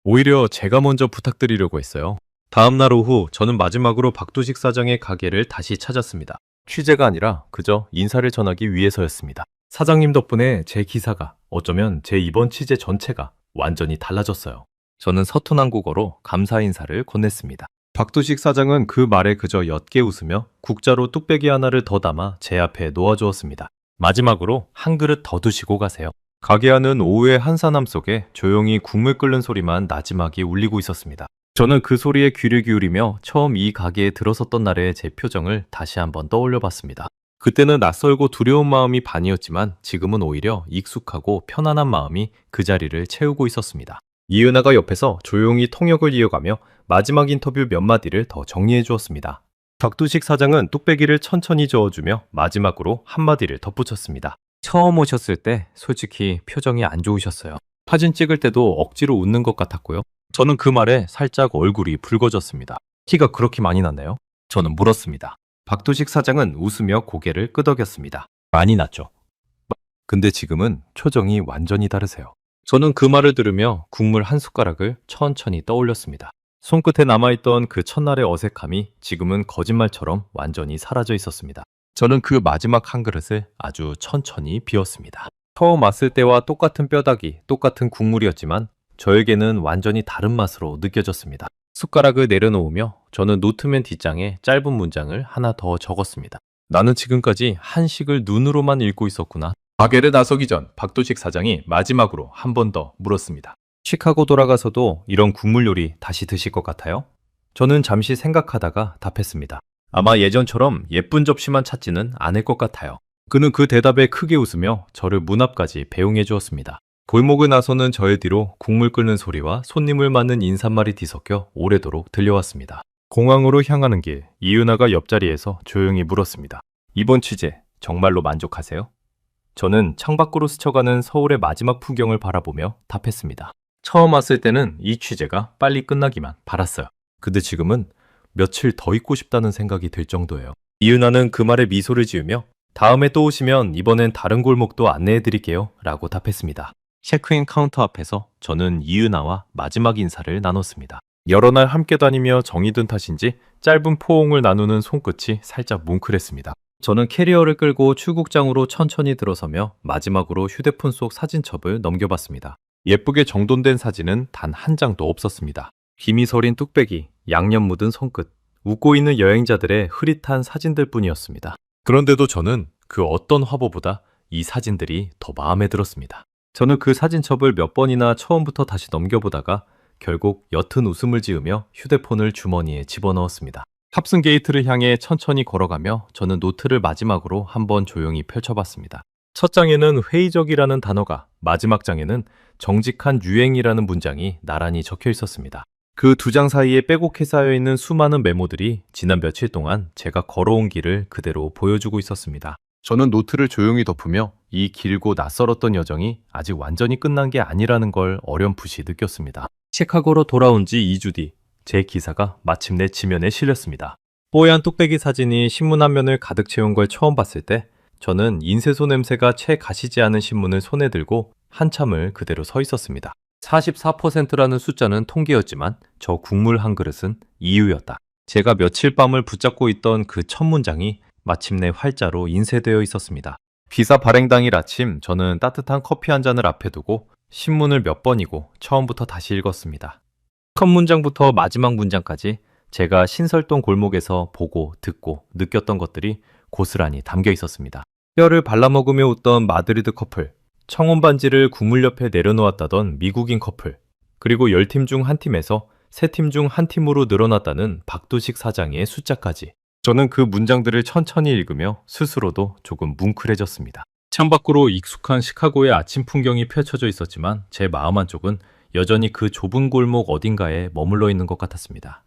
오히려 제가 먼저 부탁드리려고 했어요. 다음 날 오후 저는 마지막으로 박두식 사장의 가게를 다시 찾았습니다. 취재가 아니라 그저 인사를 전하기 위해서였습니다. 사장님 덕분에 제 기사가 어쩌면 제 이번 취재 전체가 완전히 달라졌어요. 저는 서툰 한국어로 감사 인사를 건넸습니다. 박두식 사장은 그 말에 그저 옅게 웃으며 국자로 뚝배기 하나를 더 담아 제 앞에 놓아주었습니다. 마지막으로 한 그릇 더 드시고 가세요. 가게 안은 오후의 한산함 속에 조용히 국물 끓는 소리만 나지막이 울리고 있었습니다. 저는 그 소리에 귀를 기울이며 처음 이 가게에 들어섰던 날의 제 표정을 다시 한번 떠올려 봤습니다. 그때는 낯설고 두려운 마음이 반이었지만 지금은 오히려 익숙하고 편안한 마음이 그 자리를 채우고 있었습니다. 이은하가 옆에서 조용히 통역을 이어가며 마지막 인터뷰 몇 마디를 더 정리해 주었습니다. 박두식 사장은 뚝배기를 천천히 저어주며 마지막으로 한마디를 덧붙였습니다. 처음 오셨을 때 솔직히 표정이 안 좋으셨어요. 사진 찍을 때도 억지로 웃는 것 같았고요. 저는 그 말에 살짝 얼굴이 붉어졌습니다. 티가 그렇게 많이 났나요? 저는 물었습니다. 박두식 사장은 웃으며 고개를 끄덕였습니다. 많이 났죠. 근데 지금은 표정이 완전히 다르세요. 저는 그 말을 들으며 국물 한 숟가락을 천천히 떠올렸습니다. 손끝에 남아있던 그 첫날의 어색함이 지금은 거짓말처럼 완전히 사라져 있었습니다. 저는 그 마지막 한 그릇을 아주 천천히 비웠습니다. 처음 왔을 때와 똑같은 뼈다귀, 똑같은 국물이었지만 저에게는 완전히 다른 맛으로 느껴졌습니다. 숟가락을 내려놓으며 저는 노트맨 뒷장에 짧은 문장을 하나 더 적었습니다. 나는 지금까지 한식을 눈으로만 읽고 있었구나. 가게를 나서기 전 박두식 사장이 마지막으로 한 번 더 물었습니다. 시카고 돌아가서도 이런 국물 요리 다시 드실 것 같아요? 저는 잠시 생각하다가 답했습니다. 아마 예전처럼 예쁜 접시만 찾지는 않을 것 같아요. 그는 그 대답에 크게 웃으며 저를 문 앞까지 배웅해 주었습니다. 골목을 나서는 저의 뒤로 국물 끓는 소리와 손님을 맞는 인사말이 뒤섞여 오래도록 들려왔습니다. 공항으로 향하는 길, 이은하가 옆자리에서 조용히 물었습니다. 이번 취재 정말로 만족하세요? 저는 창밖으로 스쳐가는 서울의 마지막 풍경을 바라보며 답했습니다. 처음 왔을 때는 이 취재가 빨리 끝나기만 바랐어요. 근데 지금은 며칠 더 있고 싶다는 생각이 들 정도예요. 이은하는 그 말에 미소를 지으며 다음에 또 오시면 이번엔 다른 골목도 안내해 드릴게요 라고 답했습니다. 체크인 카운터 앞에서 저는 이은하와 마지막 인사를 나눴습니다. 여러 날 함께 다니며 정이 든 탓인지 짧은 포옹을 나누는 손끝이 살짝 뭉클했습니다. 저는 캐리어를 끌고 출국장으로 천천히 들어서며 마지막으로 휴대폰 속 사진첩을 넘겨봤습니다. 예쁘게 정돈된 사진은 단 한 장도 없었습니다. 김이 서린 뚝배기, 양념 묻은 손끝, 웃고 있는 여행자들의 흐릿한 사진들 뿐이었습니다. 그런데도 저는 그 어떤 화보보다 이 사진들이 더 마음에 들었습니다. 저는 그 사진첩을 몇 번이나 처음부터 다시 넘겨보다가 결국 옅은 웃음을 지으며 휴대폰을 주머니에 집어넣었습니다. 탑승 게이트를 향해 천천히 걸어가며 저는 노트를 마지막으로 한번 조용히 펼쳐봤습니다. 첫 장에는 회의적이라는 단어가, 마지막 장에는 정직한 유행이라는 문장이 나란히 적혀 있었습니다. 그 두 장 사이에 빼곡히 쌓여있는 수많은 메모들이 지난 며칠 동안 제가 걸어온 길을 그대로 보여주고 있었습니다. 저는 노트를 조용히 덮으며 이 길고 낯설었던 여정이 아직 완전히 끝난 게 아니라는 걸 어렴풋이 느꼈습니다. 시카고로 돌아온 지 2주 뒤, 제 기사가 마침내 지면에 실렸습니다. 뽀얀 뚝배기 사진이 신문 한 면을 가득 채운 걸 처음 봤을 때 저는 인쇄소 냄새가 채 가시지 않은 신문을 손에 들고 한참을 그대로 서 있었습니다. 44%라는 숫자는 통계였지만 저 국물 한 그릇은 이유였다. 제가 며칠 밤을 붙잡고 있던 그 첫 문장이 마침내 활자로 인쇄되어 있었습니다. 비사 발행 당일 아침 저는 따뜻한 커피 한 잔을 앞에 두고 신문을 몇 번이고 처음부터 다시 읽었습니다. 첫 문장부터 마지막 문장까지 제가 신설동 골목에서 보고 듣고 느꼈던 것들이 고스란히 담겨 있었습니다. 뼈를 발라먹으며 웃던 마드리드 커플, 청혼 반지를 국물 옆에 내려놓았다던 미국인 커플, 그리고 10팀 중 한 팀에서 3팀 중 한 팀으로 늘어났다는 박두식 사장의 숫자까지. 저는 그 문장들을 천천히 읽으며 스스로도 조금 뭉클해졌습니다. 창밖으로 익숙한 시카고의 아침 풍경이 펼쳐져 있었지만 제 마음 한쪽은 여전히 그 좁은 골목 어딘가에 머물러 있는 것 같았습니다.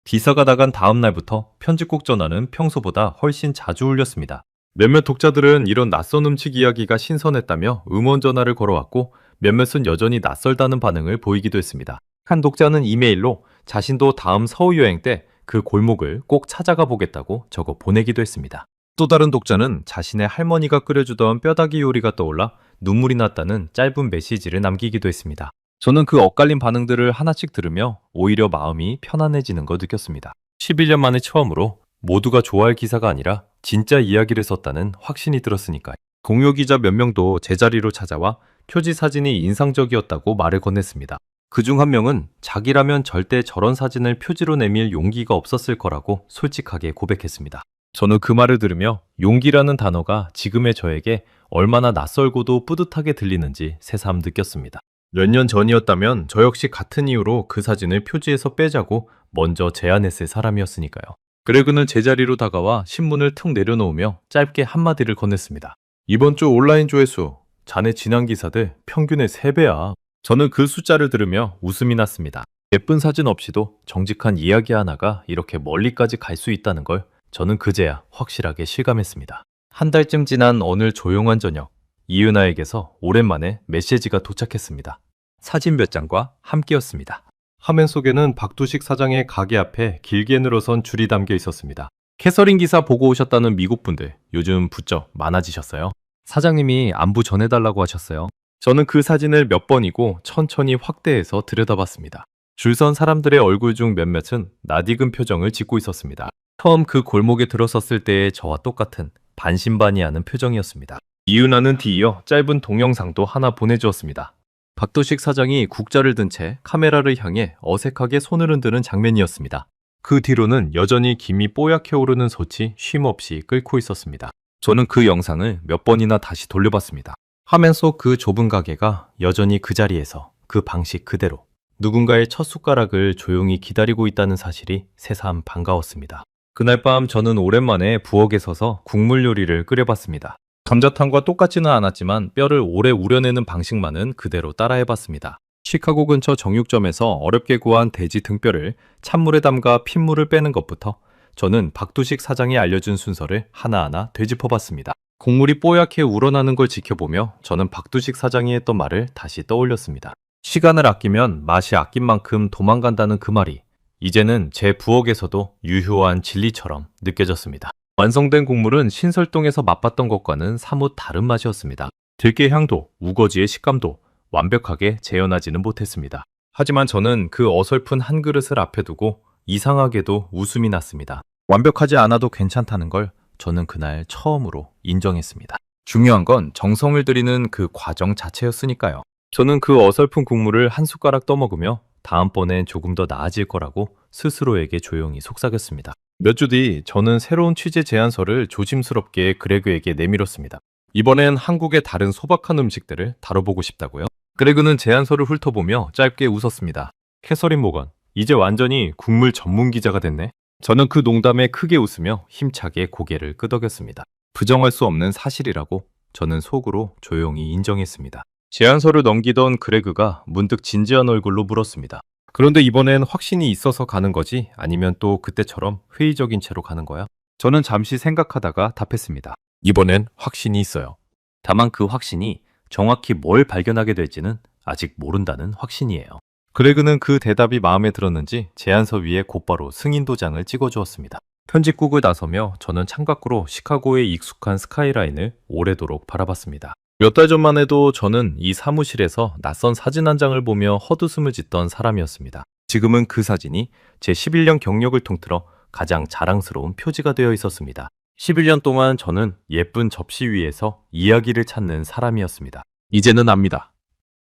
기사가 나간 다음 날부터 편집국 전화는 평소보다 훨씬 자주 울렸습니다. 몇몇 독자들은 이런 낯선 음식 이야기가 신선했다며 응원 전화를 걸어왔고 몇몇은 여전히 낯설다는 반응을 보이기도 했습니다. 한 독자는 이메일로 자신도 다음 서울 여행 때 그 골목을 꼭 찾아가 보겠다고 적어 보내기도 했습니다. 또 다른 독자는 자신의 할머니가 끓여주던 뼈다귀 요리가 떠올라 눈물이 났다는 짧은 메시지를 남기기도 했습니다. 저는 그 엇갈린 반응들을 하나씩 들으며 오히려 마음이 편안해지는 거 느꼈습니다. 11년 만에 처음으로 모두가 좋아할 기사가 아니라 진짜 이야기를 썼다는 확신이 들었으니까요. 공유 기자 몇 명도 제자리로 찾아와 표지 사진이 인상적이었다고 말을 건넸습니다. 그중 한 명은 자기라면 절대 저런 사진을 표지로 내밀 용기가 없었을 거라고 솔직하게 고백했습니다. 저는 그 말을 들으며 용기라는 단어가 지금의 저에게 얼마나 낯설고도 뿌듯하게 들리는지 새삼 느꼈습니다. 몇 년 전이었다면 저 역시 같은 이유로 그 사진을 표지에서 빼자고 먼저 제안했을 사람이었으니까요. 그레그는 제자리로 다가와 신문을 툭 내려놓으며 짧게 한마디를 건넸습니다. 이번 주 온라인 조회수, 자네 지난 기사들 평균의 3배야. 저는 그 숫자를 들으며 웃음이 났습니다. 예쁜 사진 없이도 정직한 이야기 하나가 이렇게 멀리까지 갈 수 있다는 걸 저는 그제야 확실하게 실감했습니다. 한 달쯤 지난 어느 조용한 저녁, 이은아에게서 오랜만에 메시지가 도착했습니다. 사진 몇 장과 함께였습니다. 화면 속에는 박두식 사장의 가게 앞에 길게 늘어선 줄이 담겨 있었습니다. 캐서린 기사 보고 오셨다는 미국 분들, 요즘 부쩍 많아지셨어요. 사장님이 안부 전해달라고 하셨어요. 저는 그 사진을 몇 번이고 천천히 확대해서 들여다봤습니다. 줄선 사람들의 얼굴 중 몇몇은 낯익은 표정을 짓고 있었습니다. 처음 그 골목에 들어섰을 때의 저와 똑같은 반신반의하는 표정이었습니다. 이은아는 뒤이어 짧은 동영상도 하나 보내주었습니다. 박도식 사장이 국자를 든 채 카메라를 향해 어색하게 손을 흔드는 장면이었습니다. 그 뒤로는 여전히 김이 뽀얗게 오르는 솥이 쉼없이 끓고 있었습니다. 저는 그 영상을 몇 번이나 다시 돌려봤습니다. 화면 속 그 좁은 가게가 여전히 그 자리에서 그 방식 그대로 누군가의 첫 숟가락을 조용히 기다리고 있다는 사실이 새삼 반가웠습니다. 그날 밤 저는 오랜만에 부엌에 서서 국물 요리를 끓여봤습니다. 감자탕과 똑같지는 않았지만 뼈를 오래 우려내는 방식만은 그대로 따라해봤습니다. 시카고 근처 정육점에서 어렵게 구한 돼지 등뼈를 찬물에 담가 핏물을 빼는 것부터 저는 박두식 사장이 알려준 순서를 하나하나 되짚어봤습니다. 국물이 뽀얗게 우러나는 걸 지켜보며 저는 박두식 사장이 했던 말을 다시 떠올렸습니다. 시간을 아끼면 맛이 아낀 만큼 도망간다는 그 말이 이제는 제 부엌에서도 유효한 진리처럼 느껴졌습니다. 완성된 국물은 신설동에서 맛봤던 것과는 사뭇 다른 맛이었습니다. 들깨 향도, 우거지의 식감도 완벽하게 재현하지는 못했습니다. 하지만 저는 그 어설픈 한 그릇을 앞에 두고 이상하게도 웃음이 났습니다. 완벽하지 않아도 괜찮다는 걸 저는 그날 처음으로 인정했습니다. 중요한 건 정성을 들이는 그 과정 자체였으니까요. 저는 그 어설픈 국물을 한 숟가락 떠먹으며 다음번엔 조금 더 나아질 거라고 스스로에게 조용히 속삭였습니다. 몇 주 뒤 저는 새로운 취재 제안서를 조심스럽게 그레그에게 내밀었습니다. 이번엔 한국의 다른 소박한 음식들을 다뤄보고 싶다고요. 그레그는 제안서를 훑어보며 짧게 웃었습니다. 캐서린 모건, 이제 완전히 국물 전문 기자가 됐네. 저는 그 농담에 크게 웃으며 힘차게 고개를 끄덕였습니다. 부정할 수 없는 사실이라고 저는 속으로 조용히 인정했습니다. 제안서를 넘기던 그레그가 문득 진지한 얼굴로 물었습니다. 그런데 이번엔 확신이 있어서 가는 거지? 아니면 또 그때처럼 회의적인 채로 가는 거야? 저는 잠시 생각하다가 답했습니다. 이번엔 확신이 있어요. 다만 그 확신이 정확히 뭘 발견하게 될지는 아직 모른다는 확신이에요. 그레그는 그 대답이 마음에 들었는지 제안서 위에 곧바로 승인 도장을 찍어주었습니다. 편집국을 나서며 저는 창밖으로 시카고의 익숙한 스카이라인을 오래도록 바라봤습니다. 몇 달 전만 해도 저는 이 사무실에서 낯선 사진 한 장을 보며 헛웃음을 짓던 사람이었습니다. 지금은 그 사진이 제 11년 경력을 통틀어 가장 자랑스러운 표지가 되어 있었습니다. 11년 동안 저는 예쁜 접시 위에서 이야기를 찾는 사람이었습니다. 이제는 압니다.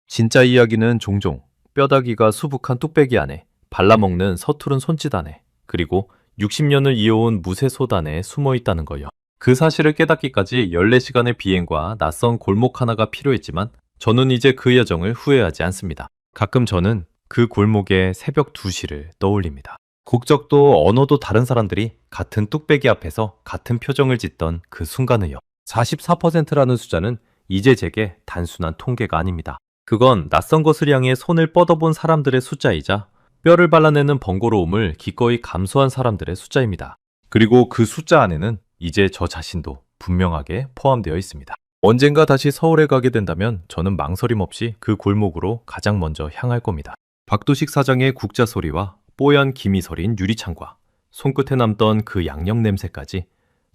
진짜 이야기는 종종 뼈다귀가 수북한 뚝배기 안에, 발라먹는 서투른 손짓 안에, 그리고 60년을 이어온 무쇠솥 안에 숨어 있다는 거요. 그 사실을 깨닫기까지 14시간의 비행과 낯선 골목 하나가 필요했지만 저는 이제 그 여정을 후회하지 않습니다. 가끔 저는 그 골목의 새벽 2시를 떠올립니다. 국적도 언어도 다른 사람들이 같은 뚝배기 앞에서 같은 표정을 짓던 그 순간을요. 44%라는 숫자는 이제 제게 단순한 통계가 아닙니다. 그건 낯선 것을 향해 손을 뻗어본 사람들의 숫자이자 뼈를 발라내는 번거로움을 기꺼이 감수한 사람들의 숫자입니다. 그리고 그 숫자 안에는 이제 저 자신도 분명하게 포함되어 있습니다. 언젠가 다시 서울에 가게 된다면 저는 망설임 없이 그 골목으로 가장 먼저 향할 겁니다. 박도식 사장의 국자 소리와 뽀얀 김이 서린 유리창과 손끝에 남던 그 양념 냄새까지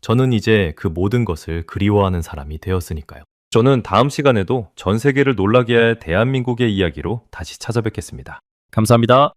저는 이제 그 모든 것을 그리워하는 사람이 되었으니까요. 저는 다음 시간에도 전 세계를 놀라게 할 대한민국의 이야기로 다시 찾아뵙겠습니다. 감사합니다.